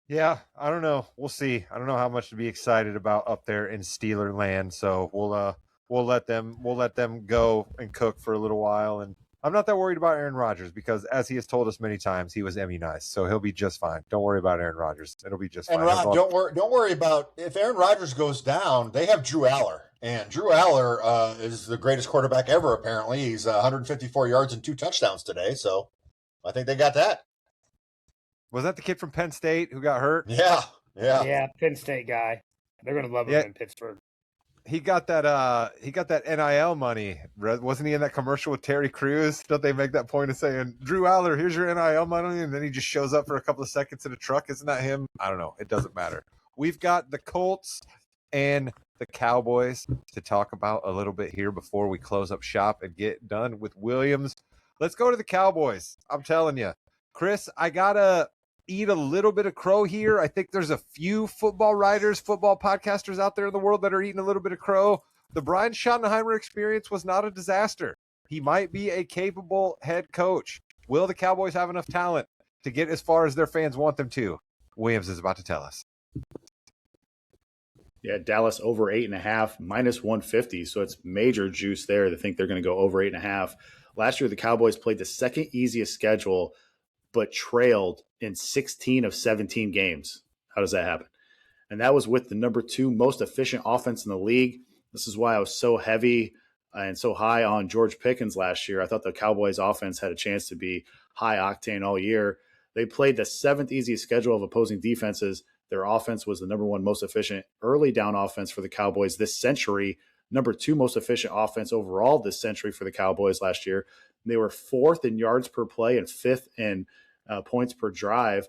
Yeah, I don't know. We'll see. I don't know how much to be excited about up there in Steeler land. So we'll let them go and cook for a little while. And I'm not that worried about Aaron Rodgers because, as he has told us many times, he was immunized, so he'll be just fine. Don't worry about Aaron Rodgers; it'll be just fine. And Rod, don't worry about if Aaron Rodgers goes down. They have Drew Aller, and Drew Aller is the greatest quarterback ever. Apparently, he's 154 yards and 2 touchdowns today. So I think they got that. Was that the kid from Penn State who got hurt? Yeah. Penn State guy. They're going to love him in Pittsburgh. He got that NIL money. Wasn't he in that commercial with Terry Crews? Don't they make that point of saying, Drew Aller, here's your NIL money, and then he just shows up for a couple of seconds in a truck? Isn't that him? I don't know. It doesn't matter. We've got the Colts and the Cowboys to talk about a little bit here before we close up shop and get done with Williams. Let's go to the Cowboys. I'm telling you, Chris, I gotta eat a little bit of crow here. I think there's a few football writers, football podcasters out there in the world that are eating a little bit of crow. The Brian Schottenheimer experience was not a disaster. He might be a capable head coach. Will the Cowboys have enough talent to get as far as their fans want them to? Williams is about to tell us. Yeah, Dallas over 8.5, minus 150. So it's major juice there to think they're going to go over 8.5. Last year, the Cowboys played the second easiest schedule, but trailed in 16 of 17 games. How does that happen? And that was with the number 2 most efficient offense in the league. This is why I was so heavy and so high on George Pickens last year. I thought the Cowboys offense had a chance to be high octane all year. They played the 7th easiest schedule of opposing defenses. Their offense was the number 1 most efficient early down offense for the Cowboys this century, number 2 most efficient offense overall this century for the Cowboys last year. They were 4th in yards per play and 5th in points per drive.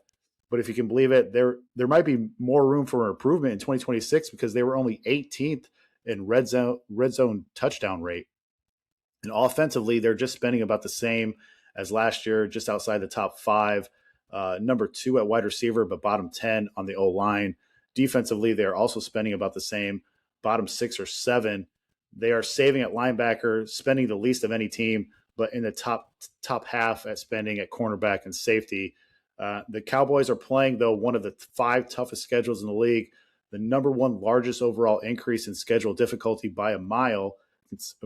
But if you can believe it, there might be more room for improvement in 2026 because they were only 18th in red zone touchdown rate. And offensively, they're just spending about the same as last year, just outside the top 5. Number 2 at wide receiver, but bottom 10 on the O-line. Defensively, they're also spending about the same, bottom 6 or 7. They are saving at linebacker, spending the least of any team, but in the top half at spending at cornerback and safety. The Cowboys are playing, though, one of the 5 toughest schedules in the league, the number 1 largest overall increase in schedule difficulty by a mile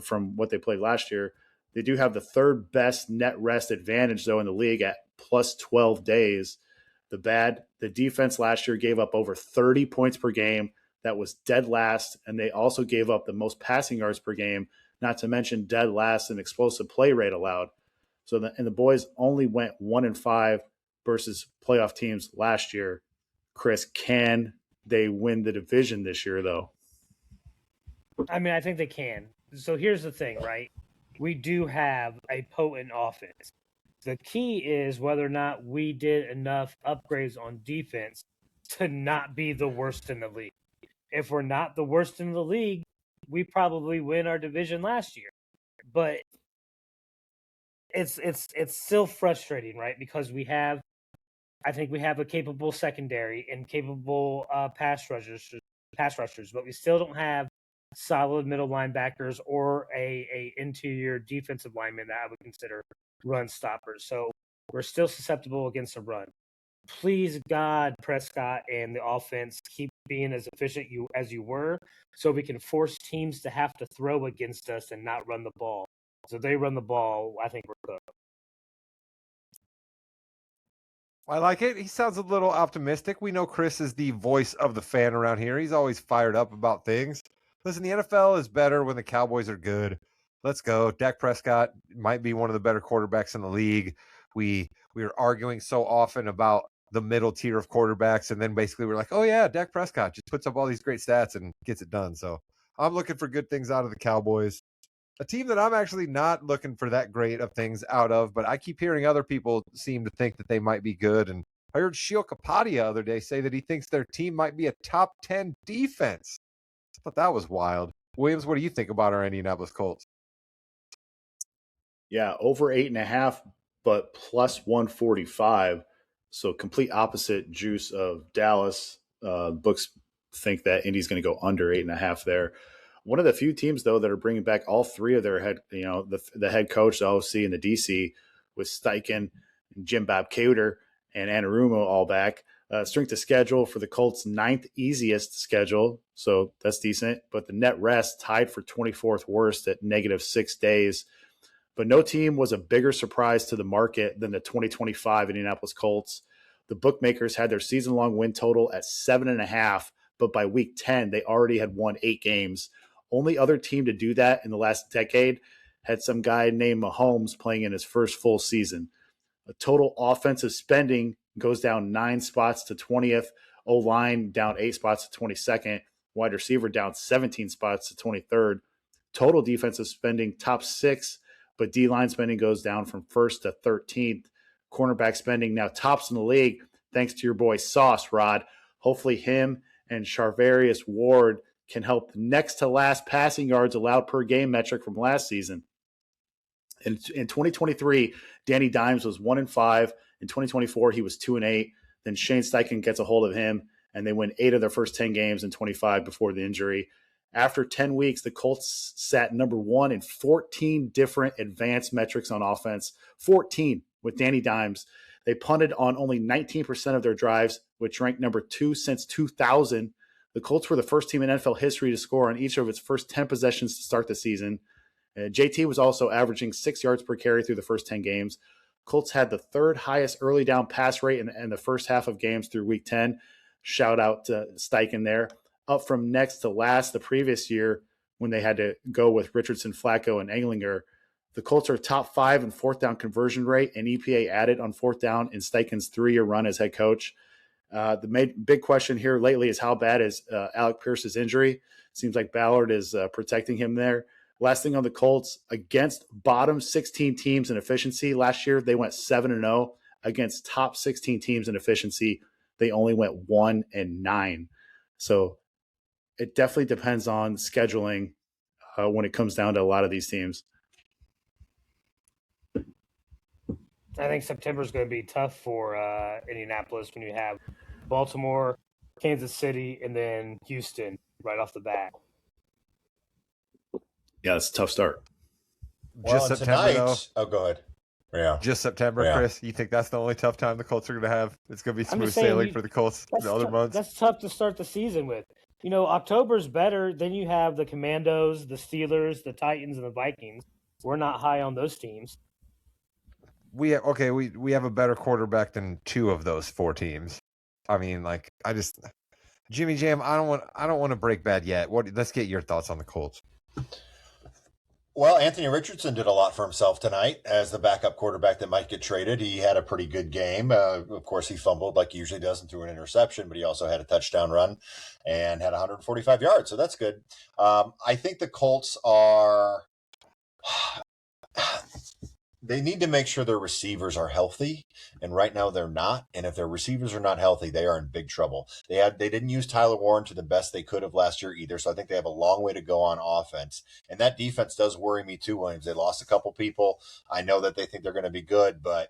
from what they played last year. They do have the 3rd best net rest advantage, though, in the league at plus 12 days. The defense last year gave up over 30 points per game. That was dead last, and they also gave up the most passing yards per game. not to mention dead last in explosive play rate allowed. So the boys only went 1-5 versus playoff teams last year. Chris, can they win the division this year, though? I mean, I think they can. So here's the thing, right? We do have a potent offense. The key is whether or not we did enough upgrades on defense to not be the worst in the league. If we're not the worst in the league, we probably win our division last year. But it's still frustrating, right? Because I think we have a capable secondary and capable pass rushers, but we still don't have solid middle linebackers or a interior defensive lineman that I would consider run stoppers. So we're still susceptible against a run. Please, God, Prescott and the offense keep being as efficient as you were, so we can force teams to have to throw against us and not run the ball. So if they run the ball, I think we're good. I like it. He sounds a little optimistic. We know Chris is the voice of the fan around here. He's always fired up about things. Listen, the NFL is better when the Cowboys are good. Let's go. Dak Prescott might be one of the better quarterbacks in the league. We are arguing so often about the middle tier of quarterbacks, and then basically we're like, oh yeah, Dak Prescott just puts up all these great stats and gets it done. So I'm looking for good things out of the Cowboys. A team that I'm actually not looking for that great of things out of, but I keep hearing other people seem to think that they might be good. And I heard Shio Kapadia the other day say that he thinks their team might be a top 10 defense. I thought that was wild. Williams, what do you think about our Indianapolis Colts? Yeah, over 8.5, but plus 145. So complete opposite juice of Dallas. Books think that Indy's going to go under 8.5 there. One of the few teams, though, that are bringing back all three of their the head coach, the OC, and the DC, with Steichen, Jim Bob Cater, and Anarumo all back. Strength of schedule for the Colts, 9th easiest schedule, so that's decent. But the net rest tied for 24th worst at -6 days. But no team was a bigger surprise to the market than the 2025 Indianapolis Colts. The bookmakers had their season-long win total at 7.5, but by week 10, they already had won 8 games. Only other team to do that in the last decade had some guy named Mahomes playing in his first full season. A total offensive spending goes down 9 spots to 20th. O-line down 8 spots to 22nd. Wide receiver down 17 spots to 23rd. Total defensive spending top 6, but D-line spending goes down from 1st to 13th. Cornerback spending now tops in the league, thanks to your boy Sauce, Rod. Hopefully him and Charvarius Ward can help the next to last passing yards allowed per game metric from last season. In 2023, Danny Dimes was 1-5. In 2024, he was 2-8. Then Shane Steichen gets a hold of him, and they win 8 of their first 10 games in 25 before the injury. After 10 weeks, the Colts sat number 1 in 14 different advanced metrics on offense. 14 with Danny Dimes. They punted on only 19% of their drives, which ranked number 2 since 2000. The Colts were the first team in NFL history to score on each of its first 10 possessions to start the season. JT was also averaging 6 yards per carry through the first 10 games. Colts had the 3rd highest early down pass rate in the first half of games through week 10. Shout out to Steichen there. Up from next to last the previous year when they had to go with Richardson, Flacco, and Englinger. The Colts are top 5 in 4th down conversion rate, and EPA added on 4th down in Steichen's 3-year run as head coach. The big question here lately is how bad is Alec Pierce's injury? Seems like Ballard is protecting him there. Last thing on the Colts, against bottom 16 teams in efficiency last year, they went 7-0. Against top 16 teams in efficiency, they only went 1-9. So it definitely depends on scheduling when it comes down to a lot of these teams. I think September is going to be tough for Indianapolis when you have Baltimore, Kansas City, and then Houston right off the bat. Yeah, it's a tough start. Well, Just September, though. Oh, go ahead. Yeah. Just September, Yeah. Chris. You think that's the only tough time the Colts are going to have? It's going to be smooth sailing for the Colts the other months? That's tough to start the season with. You know, October's better. Then you have the Commandos, the Steelers, the Titans, and the Vikings. We're not high on those teams. We have a better quarterback than 2 of those 4 teams. I mean, Jimmy Jam. I don't want to break bad yet. Let's get your thoughts on the Colts. Well, Anthony Richardson did a lot for himself tonight as the backup quarterback that might get traded. He had a pretty good game. Of course, he fumbled like he usually does and threw an interception, but he also had a touchdown run and had 145 yards, so that's good. I think the Colts are. They need to make sure their receivers are healthy, and right now they're not. And if their receivers are not healthy, they are in big trouble. They didn't use Tyler Warren to the best they could have last year either, so I think they have a long way to go on offense. And that defense does worry me too, Williams. They lost a couple people. I know that they think they're going to be good, but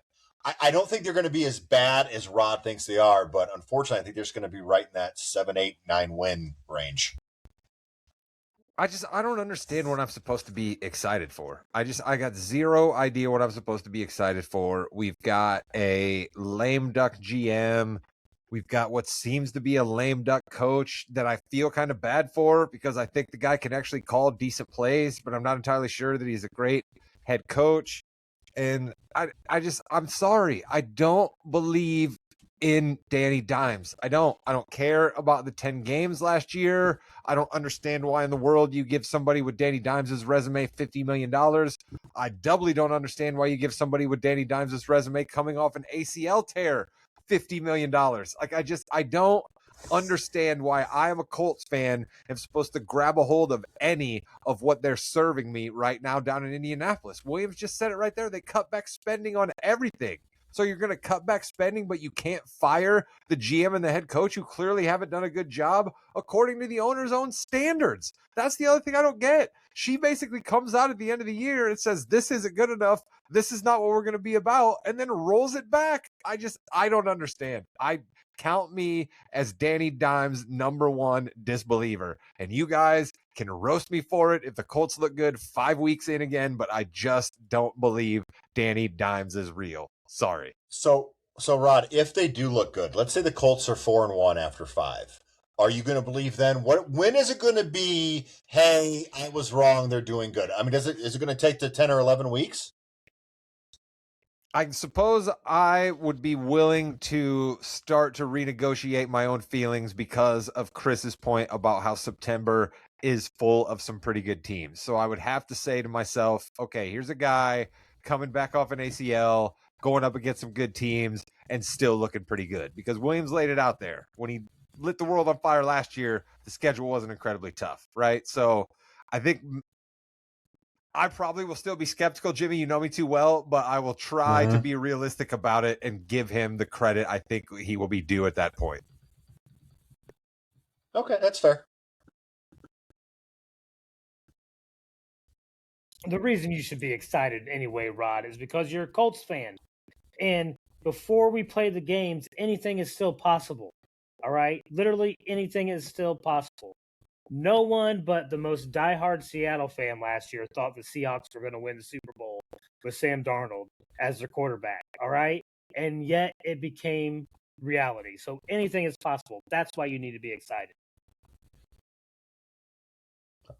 I don't think they're going to be as bad as Rod thinks they are. But unfortunately, I think they're just going to be right in that 7, 8, 9 win range. I don't understand what I'm supposed to be excited for. I got zero idea what I'm supposed to be excited for. We've got a lame duck GM. We've got what seems to be a lame duck coach that I feel kind of bad for because I think the guy can actually call decent plays, but I'm not entirely sure that he's a great head coach. And I'm sorry. I don't believe in Danny Dimes. I don't care about the 10 games last year. I don't understand why in the world you give somebody with Danny Dimes' resume $50 million. I doubly don't understand why you give somebody with Danny Dimes' resume coming off an ACL tear $50 million. Like, I don't understand why I am a Colts fan and supposed to grab a hold of any of what they're serving me right now down in Indianapolis. Williams just said it right there. They cut back spending on everything. So you're going to cut back spending, but you can't fire the GM and the head coach who clearly haven't done a good job according to the owner's own standards. That's the other thing I don't get. She basically comes out at the end of the year and says, this isn't good enough. This is not what we're going to be about, and then rolls it back. I don't understand. I count me as Danny Dimes' #1 disbeliever. And you guys can roast me for it if the Colts look good 5 weeks in again, but I just don't believe Danny Dimes is real. Sorry. So Rod, if they do look good, let's say the Colts are 4-1 after 5. Are you going to believe then? When is it going to be, hey, I was wrong, they're doing good? I mean, is it going to take to 10 or 11 weeks? I suppose I would be willing to start to renegotiate my own feelings because of Chris's point about how September is full of some pretty good teams. So I would have to say to myself, okay, here's a guy coming back off an ACL, going up against some good teams, and still looking pretty good. Because Williams laid it out there. When he lit the world on fire last year, the schedule wasn't incredibly tough, right? So I think I probably will still be skeptical, Jimmy. You know me too well, but I will try to be realistic about it and give him the credit I think he will be due at that point. Okay, that's fair. The reason you should be excited anyway, Rod, is because you're a Colts fan. And before we play the games, anything is still possible. All right? Literally anything is still possible. No one but the most diehard Seattle fan last year thought the Seahawks were going to win the Super Bowl with Sam Darnold as their quarterback. All right? And yet it became reality. So anything is possible. That's why you need to be excited.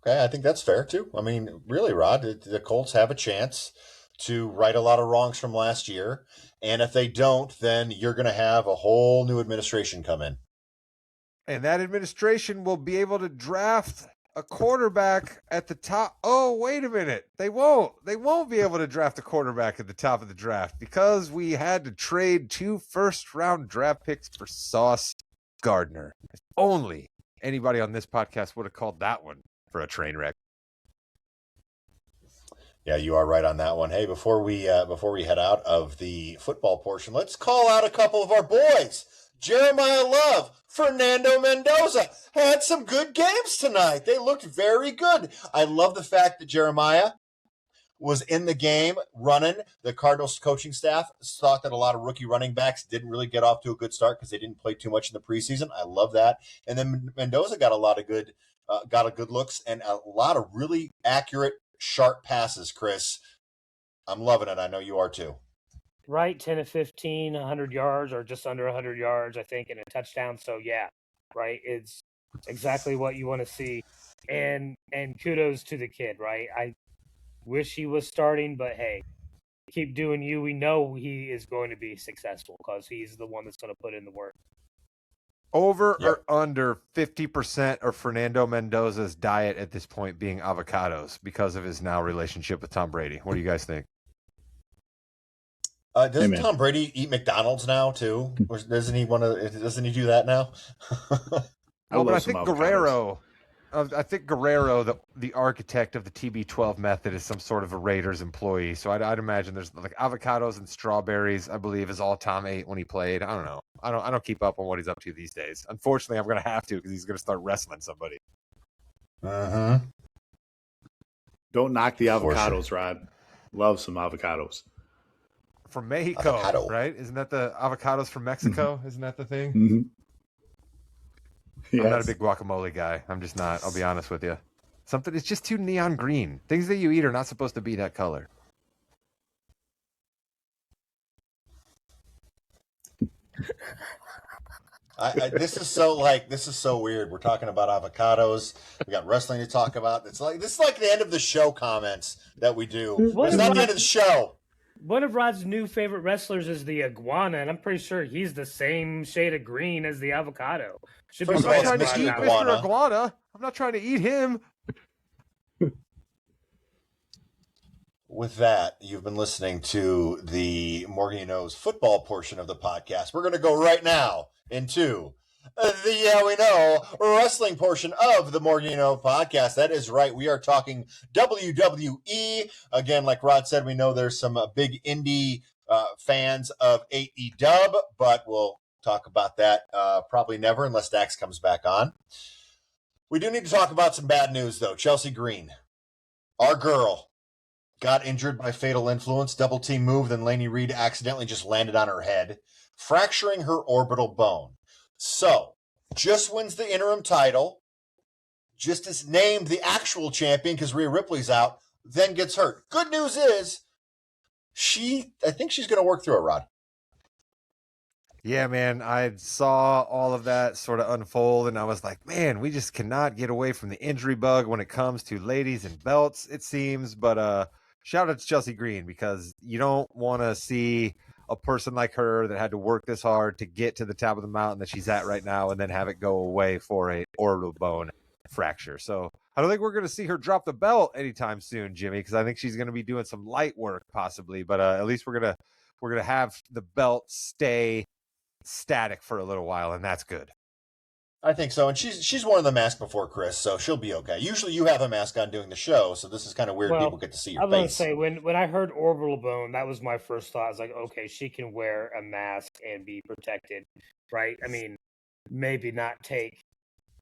Okay, I think that's fair too. I mean, really, Rod, the Colts have a chance to right a lot of wrongs from last year. And if they don't, then you're going to have a whole new administration come in. And that administration will be able to draft a quarterback at the top. Oh, wait a minute. They won't. They won't be able to draft a quarterback at the top of the draft because we had to trade 2 first-round draft picks for Sauce Gardner. If only anybody on this podcast would have called that one for a train wreck. Yeah, you are right on that one. Hey, before we head out of the football portion, let's call out a couple of our boys. Jeremiah Love, Fernando Mendoza had some good games tonight. They looked very good. I love the fact that Jeremiah was in the game running. The Cardinals coaching staff thought that a lot of rookie running backs didn't really get off to a good start because they didn't play too much in the preseason. I love that. And then Mendoza got a lot of good looks and a lot of really accurate, sharp passes, Chris. I'm loving it. I know you are too. Right, 10 of 15, 100 yards or just under 100 yards, I think, and a touchdown. So, yeah, right, it's exactly what you want to see. And kudos to the kid, right? I wish he was starting, but hey, keep doing you. We know he is going to be successful because he's the one that's going to put in the work. Over Yep. or under 50% of Fernando Mendoza's diet at this point being avocados because of his now relationship with Tom Brady. What do you guys think? Doesn't man. Tom Brady eat McDonald's now too? Or doesn't he Doesn't he do that now? I Well, but love I some think avocados. Guerrero, the architect of the TB12 method, is some sort of a Raiders employee. So I'd imagine there's like avocados and strawberries, I believe, is all Tom ate when he played. I don't know. I don't keep up on what he's up to these days. Unfortunately, I'm gonna have to because he's gonna start wrestling somebody. Don't knock the For sure. avocados, Rod. Love some avocados. From Mexico, Avocado. right? Isn't that the avocados from Mexico? Isn't that the thing? Mm-hmm. Yes. I'm not a big guacamole guy. I'm just not. I'll be honest with you. It's just too neon green. Things that you eat are not supposed to be that color. This is so weird. We're talking about avocados. We got wrestling to talk about. This is like the end of the show comments that we do. It's not the end of the show. One of Rod's new favorite wrestlers is the iguana, and I'm pretty sure he's the same shade of green as the avocado. Should be First I'm of all, not trying it's to Mr. eat Iguana. Mr. Iguana. I'm not trying to eat him. With that, you've been listening to the Morgan You Know's football portion of the podcast. We're going to go right now into the Yeah We Know wrestling portion of the Morgan You Know podcast. That is right. We are talking WWE. Again, like Rod said, we know there's some big indie fans of AEW, but we'll talk about that probably never unless Dax comes back on. We do need to talk about some bad news, though. Chelsea Green, our girl, got injured by fatal influence, double team move, then Lainey Reed accidentally just landed on her head, fracturing her orbital bone. So, just wins the interim title, just is named the actual champion because Rhea Ripley's out, then gets hurt. Good news is, I think she's going to work through it, Rod. Yeah, man, I saw all of that sort of unfold, and I was like, man, we just cannot get away from the injury bug when it comes to ladies and belts, it seems. But shout out to Chelsea Green, because you don't want to see a person like her that had to work this hard to get to the top of the mountain that she's at right now and then have it go away for a orbital bone fracture. So I don't think we're going to see her drop the belt anytime soon, Jimmy, because I think she's going to be doing some light work possibly. But at least we're gonna have the belt stay static for a little while, and that's good. I think so, and she's worn the mask before, Chris, so she'll be okay. Usually you have a mask on doing the show, so this is kind of weird. People get to see your I was going to face. say, when I heard orbital bone, that was my first thought. I was like, okay, she can wear a mask and be protected, right? I mean, maybe not take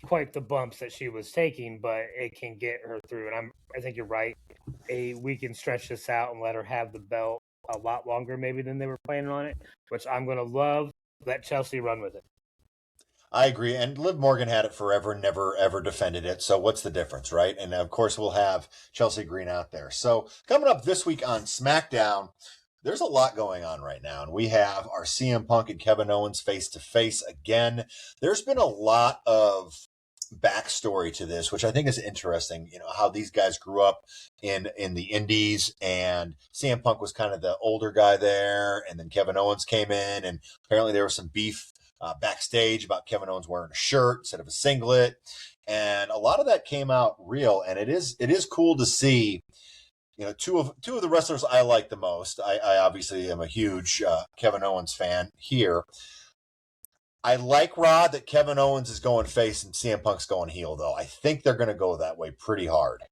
quite the bumps that she was taking, but it can get her through. And I think you're right. We can stretch this out and let her have the belt a lot longer maybe than they were planning on it, which I'm going to love. Let Chelsea run with it. I agree. And Liv Morgan had it forever, never, ever defended it. So what's the difference, right? And of course, we'll have Chelsea Green out there. So coming up this week on SmackDown, there's a lot going on right now. And we have our CM Punk and Kevin Owens face-to-face again. There's been a lot of backstory to this, which I think is interesting. You know, how these guys grew up in the indies, and CM Punk was kind of the older guy there, and then Kevin Owens came in, and apparently there was some beef backstage about Kevin Owens wearing a shirt instead of a singlet, and a lot of that came out real. And it is cool to see. You know, two of the wrestlers I like the most. I obviously am a huge Kevin Owens fan here. I like, Rod, that Kevin Owens is going face and CM Punk's going heel, though. I think they're going to go that way pretty hard.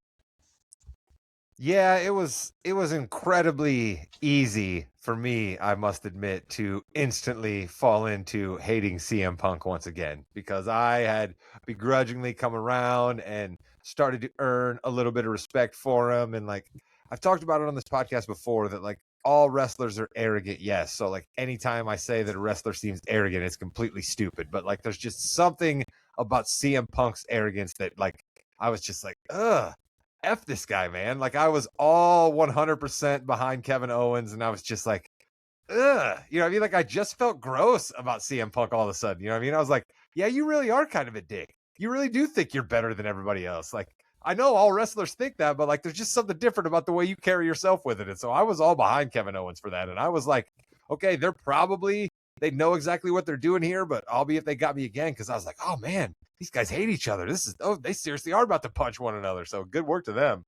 Yeah, it was incredibly easy for me, I must admit, to instantly fall into hating CM Punk once again, because I had begrudgingly come around and started to earn a little bit of respect for him. And like, I've talked about it on this podcast before, that like all wrestlers are arrogant. Yes. So like anytime I say that a wrestler seems arrogant, it's completely stupid. But like, there's just something about CM Punk's arrogance that like, I was just like, ugh. F this guy, man. Like, I was all 100% behind Kevin Owens, and I was just like, ugh. You know what I mean? Like, I just felt gross about CM Punk all of a sudden. You know what I mean? I was like, yeah, you really are kind of a dick. You really do think you're better than everybody else. Like, I know all wrestlers think that, but like, there's just something different about the way you carry yourself with it. And so I was all behind Kevin Owens for that. And I was like, okay, they're probably they know exactly what they're doing here, but albeit they got me again because I was like, oh man, these guys hate each other. They seriously are about to punch one another. So good work to them.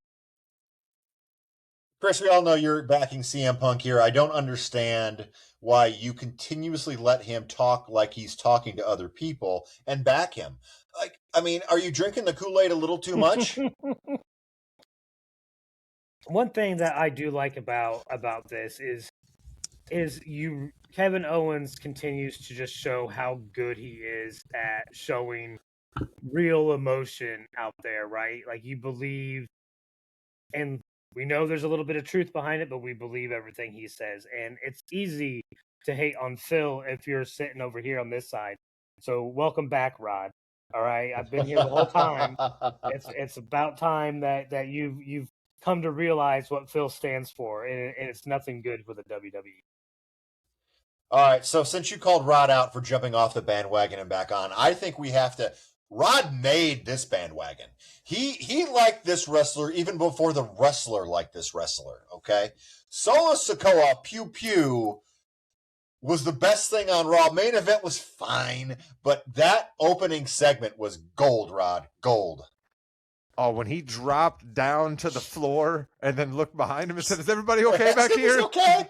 Chris, we all know you're backing CM Punk here. I don't understand why you continuously let him talk like he's talking to other people and back him. Like, I mean, are you drinking the Kool-Aid a little too much? One thing that I do like about this is Kevin Owens continues to just show how good he is at showing real emotion out there, right? Like you believe, and we know there's a little bit of truth behind it, but we believe everything he says. And it's easy to hate on Phil if you're sitting over here on this side. So welcome back, Rod. All right, I've been here the whole time. It's about time that you've come to realize what Phil stands for, and it's nothing good for the WWE. All right, so since you called Rod out for jumping off the bandwagon and back on, I think we have to. Rod made this bandwagon. He liked this wrestler even before the wrestler liked this wrestler, okay? Solo Sikoa, Pew Pew, was the best thing on Raw. Main event was fine, but that opening segment was gold, Rod. Gold. Oh, when he dropped down to the floor and then looked behind him and said, "Is everybody okay back here?" Okay.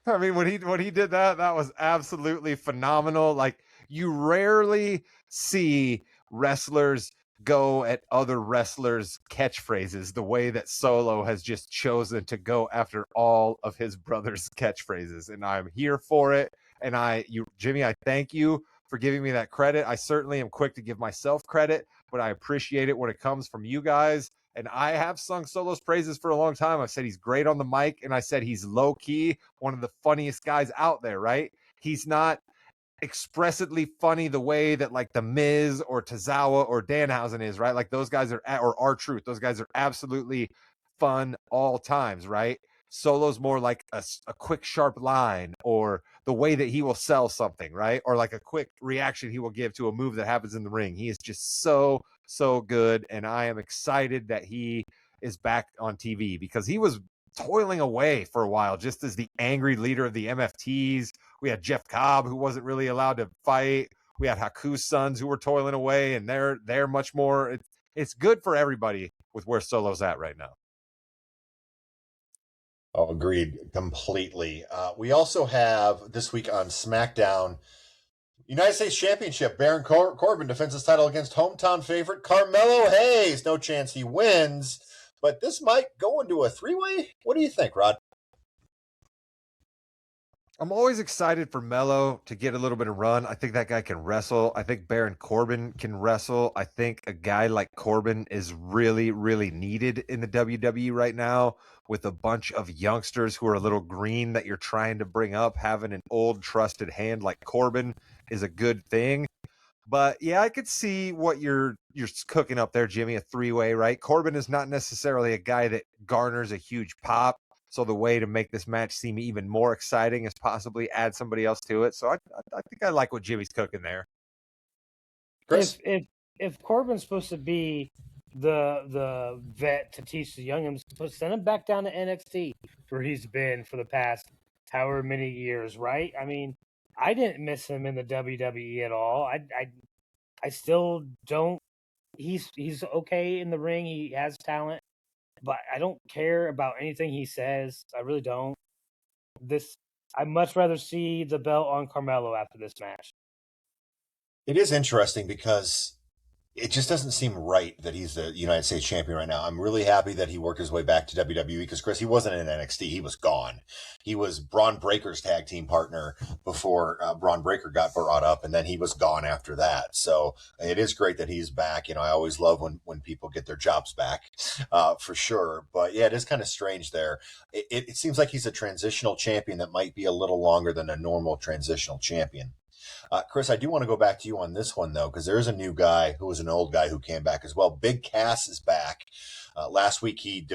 I mean, when he did that was absolutely phenomenal. Like, you rarely see wrestlers go at other wrestlers' catchphrases the way that Solo has just chosen to go after all of his brother's catchphrases, and I'm here for it. And Jimmy, I thank you for giving me that credit. I certainly am quick to give myself credit, but I appreciate it when it comes from you guys. And I have sung Solo's praises for a long time. I've said he's great on the mic, and I said he's low-key one of the funniest guys out there, right? He's not expressively funny the way that like the Miz or Tozawa or Danhausen is, right? Like those guys are, or R-Truth, those guys are absolutely fun all times, right? Solo's more like a quick, sharp line, or the way that he will sell something, right? Or like a quick reaction he will give to a move that happens in the ring. He is just so good, and I am excited that he is back on TV because he was toiling away for a while just as the angry leader of the MFTs. We had Jeff Cobb, who wasn't really allowed to fight. We had Haku's sons who were toiling away, and they're much more. It's good for everybody with where Solo's at right now. Oh, agreed completely. We also have this week on SmackDown, United States Championship. Baron Corbin defends his title against hometown favorite Carmelo Hayes. No chance he wins, but this might go into a three-way. What do you think, Rod? I'm always excited for Melo to get a little bit of run. I think that guy can wrestle. I think Baron Corbin can wrestle. I think a guy like Corbin is really, really needed in the WWE right now, with a bunch of youngsters who are a little green that you're trying to bring up. Having an old trusted hand like Corbin is a good thing. But yeah, I could see what you're cooking up there, Jimmy, a three-way, right? Corbin is not necessarily a guy that garners a huge pop. So the way to make this match seem even more exciting is possibly add somebody else to it. So I think I like what Jimmy's cooking there. Chris? If Corbin's supposed to be the vet to teach the youngins, send him back down to NXT where he's been for the past however many years, right? I mean, I didn't miss him in the WWE at all. I still don't. He's okay in the ring. He has talent. But I don't care about anything he says. I really don't. I'd much rather see the belt on Carmelo after this match. It is interesting because it just doesn't seem right that he's the United States champion right now. I'm really happy that he worked his way back to WWE because, Chris, he wasn't in NXT. He was gone. He was Braun Breaker's tag team partner before Braun Breaker got brought up, and then he was gone after that. So it is great that he's back. You know, I always love when people get their jobs back, for sure. But, yeah, it is kind of strange there. It seems like he's a transitional champion that might be a little longer than a normal transitional champion. Chris, I do want to go back to you on this one, though, because there is a new guy who was an old guy who came back as well. Big Cass is back. Last week, he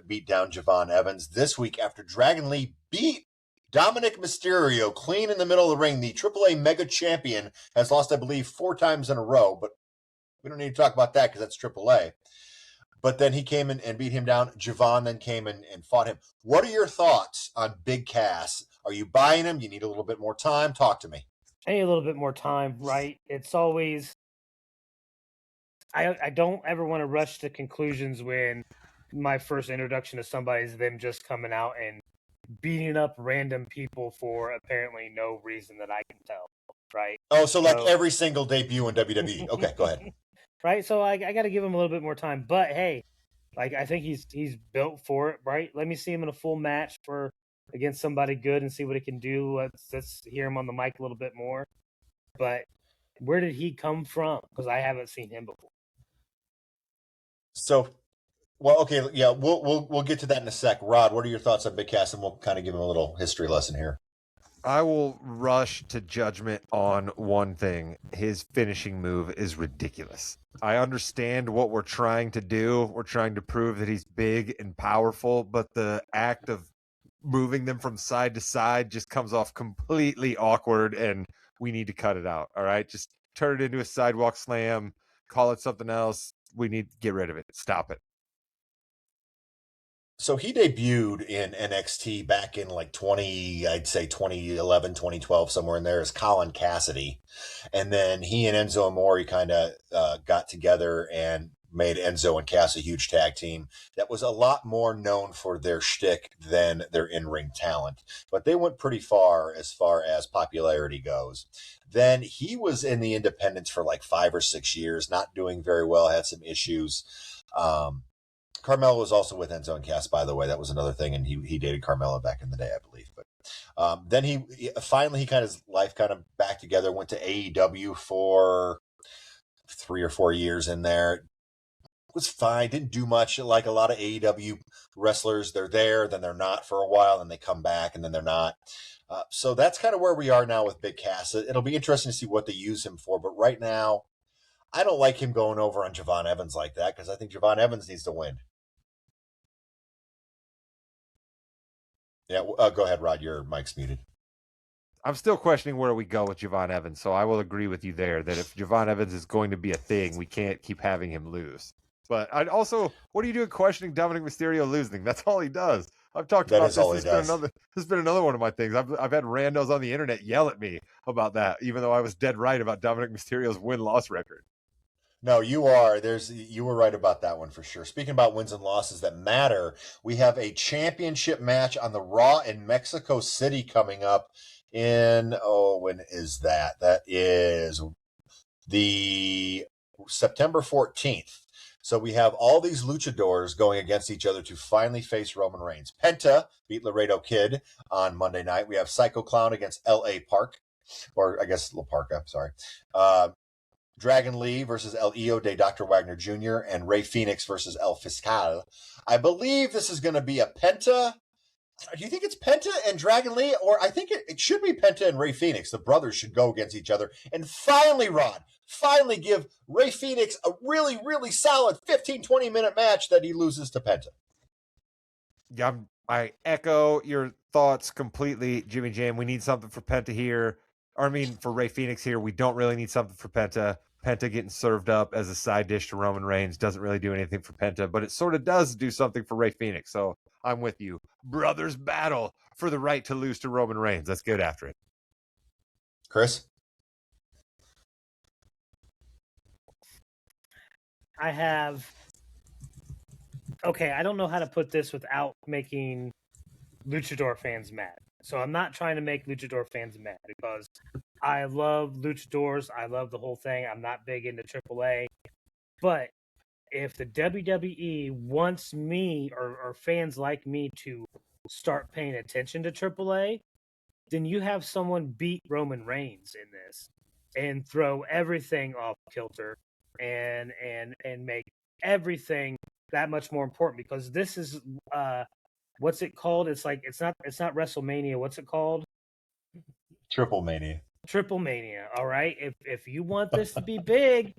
beat down Javon Evans. This week, after Dragon Lee beat Dominic Mysterio clean in the middle of the ring, the AAA Mega Champion has lost, I believe, 4 times in a row. But we don't need to talk about that because that's AAA. But then he came in and beat him down. Javon then came in and fought him. What are your thoughts on Big Cass? Are you buying him? You need a little bit more time? Talk to me. I need a little bit more time, right? It's always I don't ever want to rush to conclusions when my first introduction to somebody is them just coming out and beating up random people for apparently no reason that I can tell, right? Oh, so like every single debut in WWE. Okay, go ahead. Right, so I got to give him a little bit more time. But hey, like I think he's built for it, right? Let me see him in a full match against somebody good and see what he can do. Let's hear him on the mic a little bit more. But where did he come from? Because I haven't seen him before. So, well, okay, yeah, we'll get to that in a sec. Rod, what are your thoughts on Big Cass? And we'll kind of give him a little history lesson here. I will rush to judgment on one thing. His finishing move is ridiculous. I understand what we're trying to do. We're trying to prove that he's big and powerful, but the act of moving them from side to side just comes off completely awkward, and we need to cut it out. All right, just turn it into a sidewalk slam, call it something else. We need to get rid of it. Stop it. So he debuted in NXT back in like 2011, 2012, somewhere in there, as Colin Cassidy. And then he and Enzo Amore kind of got together and made Enzo and Cass a huge tag team that was a lot more known for their shtick than their in-ring talent. But they went pretty far as popularity goes. Then he was in the independents for like 5 or 6 years, not doing very well, had some issues. Carmelo was also with Enzo and Cass, by the way. That was another thing, and he dated Carmelo back in the day, I believe. But then he finally got his life kind of back together, went to AEW for 3 or 4 years in there. Was fine, didn't do much. Like a lot of AEW wrestlers, they're there, then they're not for a while, and they come back, and then they're not. So that's kind of where we are now with Big Cass. It'll be interesting to see what they use him for, but right now, I don't like him going over on Javon Evans like that, because I think Javon Evans needs to win. Yeah, go ahead, Rod. Your mic's muted. I'm still questioning where we go with Javon Evans, so I will agree with you there that if Javon Evans is going to be a thing, we can't keep having him lose. But I'd also, what are you doing questioning Dominic Mysterio losing? That's all he does. I've talked about this. This has been another one of my things. I've had randos on the internet yell at me about that, even though I was dead right about Dominic Mysterio's win-loss record. No, you are. You were right about that one for sure. Speaking about wins and losses that matter, we have a championship match on the Raw in Mexico City coming up in, when is that? That is the September 14th. So we have all these luchadors going against each other to finally face Roman Reigns. Penta beat Laredo Kid on Monday night. We have Psycho Clown against L.A. Park, or I guess La Parka, sorry. Dragon Lee versus El Hijo de Dr. Wagner Jr. and Rey Fenix versus El Fiscal. I believe this is going to be a Penta. Do you think it's Penta and Dragon Lee? Or I think it should be Penta and Rey Fenix. The brothers should go against each other. And finally, Rod, give Rey Fenix a really, really solid 15, 20-minute match that he loses to Penta. Yeah, I echo your thoughts completely, Jimmy Jam. We need something for Penta here. For Rey Fenix here. We don't really need something for Penta. Penta getting served up as a side dish to Roman Reigns doesn't really do anything for Penta, but it sort of does do something for Rey Fenix. So I'm with you. Brothers battle for the right to lose to Roman Reigns. Let's get after it. Chris? I don't know how to put this without making luchador fans mad. So I'm not trying to make luchador fans mad because I love luchadors. I love the whole thing. I'm not big into Triple A. But if the WWE wants me or fans like me to start paying attention to Triple A, then you have someone beat Roman Reigns in this and throw everything off kilter and make everything that much more important, because this is what's it called? It's like it's not WrestleMania. What's it called? Triple Mania. All right. If you want this to be big,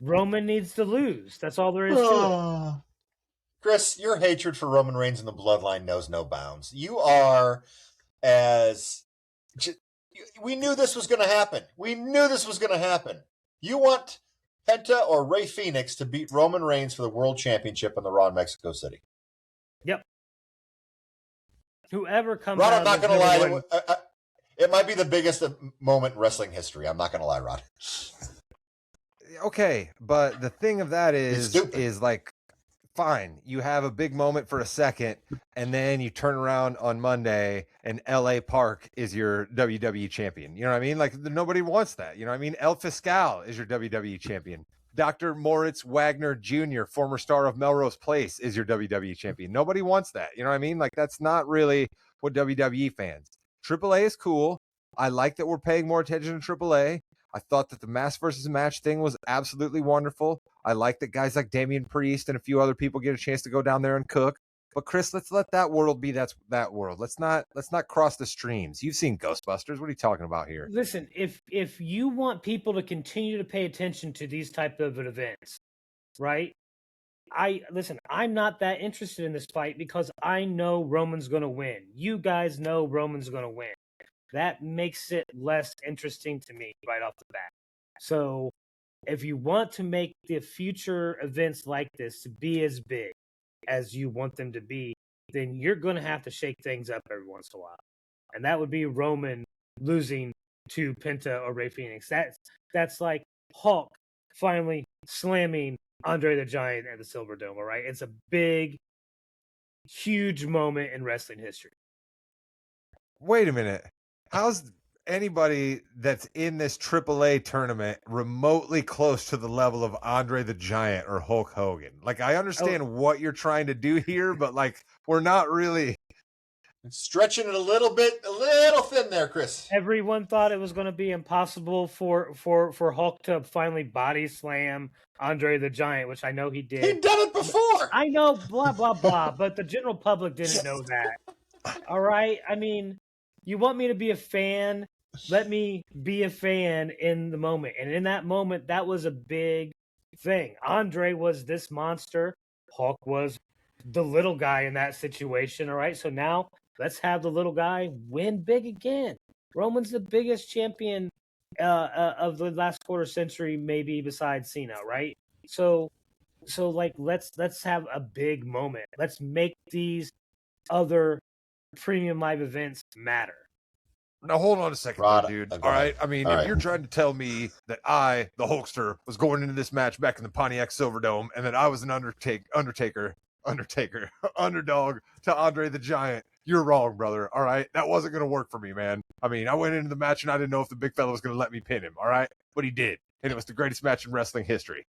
Roman needs to lose. That's all there is to it. Chris, your hatred for Roman Reigns and the Bloodline knows no bounds. You are we knew this was going to happen. You want Penta or Rey Fenix to beat Roman Reigns for the World Championship in the Raw in Mexico City. Yep. whoever comes Rod, out I'm not of this going to lie. number one- It might be the biggest moment in wrestling history. I'm not going to lie, Rod. Okay, but the thing of that It's stupid. is like, fine, you have a big moment for a second, and then you turn around on Monday and LA Park is your WWE champion. You know what I mean? Like, nobody wants that. You know what I mean? El Fiscal is your WWE champion. Dr. Moritz Wagner Jr., former star of Melrose Place, is your WWE champion. Nobody wants that. You know what I mean? Like, that's not really what WWE fans. Triple A is cool. I like that we're paying more attention to Triple A. I thought that the mask versus match thing was absolutely wonderful. I like that guys like Damian Priest and a few other people get a chance to go down there and cook. But Chris, let's let that world be that world. Let's not cross the streams. You've seen Ghostbusters. What are you talking about here? Listen, if you want people to continue to pay attention to these type of events, right? I'm not that interested in this fight because I know Roman's going to win. You guys know Roman's going to win. That makes it less interesting to me right off the bat. So, if you want to make the future events like this to be as big as you want them to be, then you're going to have to shake things up every once in a while. And that would be Roman losing to Penta or Rey Fenix. That's like Hulk finally slamming Andre the Giant at the Silver Dome, all right? It's a big, huge moment in wrestling history. Wait a minute. How's anybody that's in this AAA tournament remotely close to the level of Andre the Giant or Hulk Hogan? Like, I understand what you're trying to do here, but like, we're not really Stretching it a little thin there, Chris. Everyone thought it was going to be impossible for Hulk to finally body slam Andre the Giant, which I know he did. He'd done it before. I know, blah, blah, blah, but the general public didn't know that. All right? I mean, you want me to be a fan? Let me be a fan in the moment. And in that moment, that was a big thing. Andre was this monster. Hulk was the little guy in that situation, all right? So now let's have the little guy win big again. Roman's the biggest champion of the last quarter century, maybe besides Cena, right? So like let's have a big moment. Let's make these other premium live events matter. Now hold on a second, Rod, there, dude. go All right. ahead. I mean, All if right. you're trying to tell me that I, the Hulkster, was going into this match back in the Pontiac Silverdome and that I was an undertaker underdog to Andre the Giant, you're wrong, brother. All right. That wasn't going to work for me, man. I mean, I went into the match and I didn't know if the big fella was going to let me pin him. All right. But he did. And it was the greatest match in wrestling history.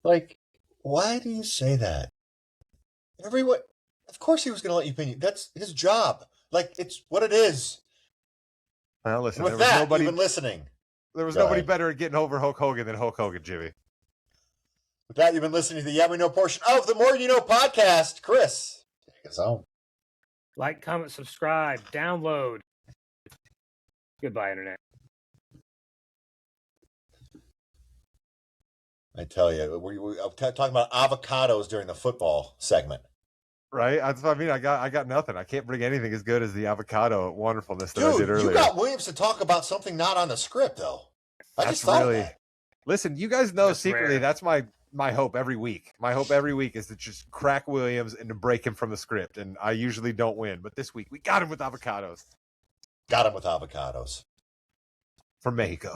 Like, why do you say that? Everyone, of course he was going to let you pin you. That's his job. Like, it's what it is. Well, listen, And with that, you've been listening. There was Go nobody ahead. better at getting over Hulk Hogan than Hulk Hogan, Jimmy. With that, you've been listening to the Yeah We Know portion of the More You Know podcast. Chris, take us home. Like, comment, subscribe, download. Goodbye, Internet. I tell you, we talking about avocados during the football segment. Right? I mean, I got nothing. I can't bring anything as good as the avocado wonderfulness that I did Dude, earlier. you got Williams to talk about something not on the script, though. I just thought of that. Listen, you guys know That's secretly rare. that's my hope every week. My hope every week is to just crack Williams and to break him from the script. And I usually don't win, but this week we got him with avocados Got him with avocados. from Mexico.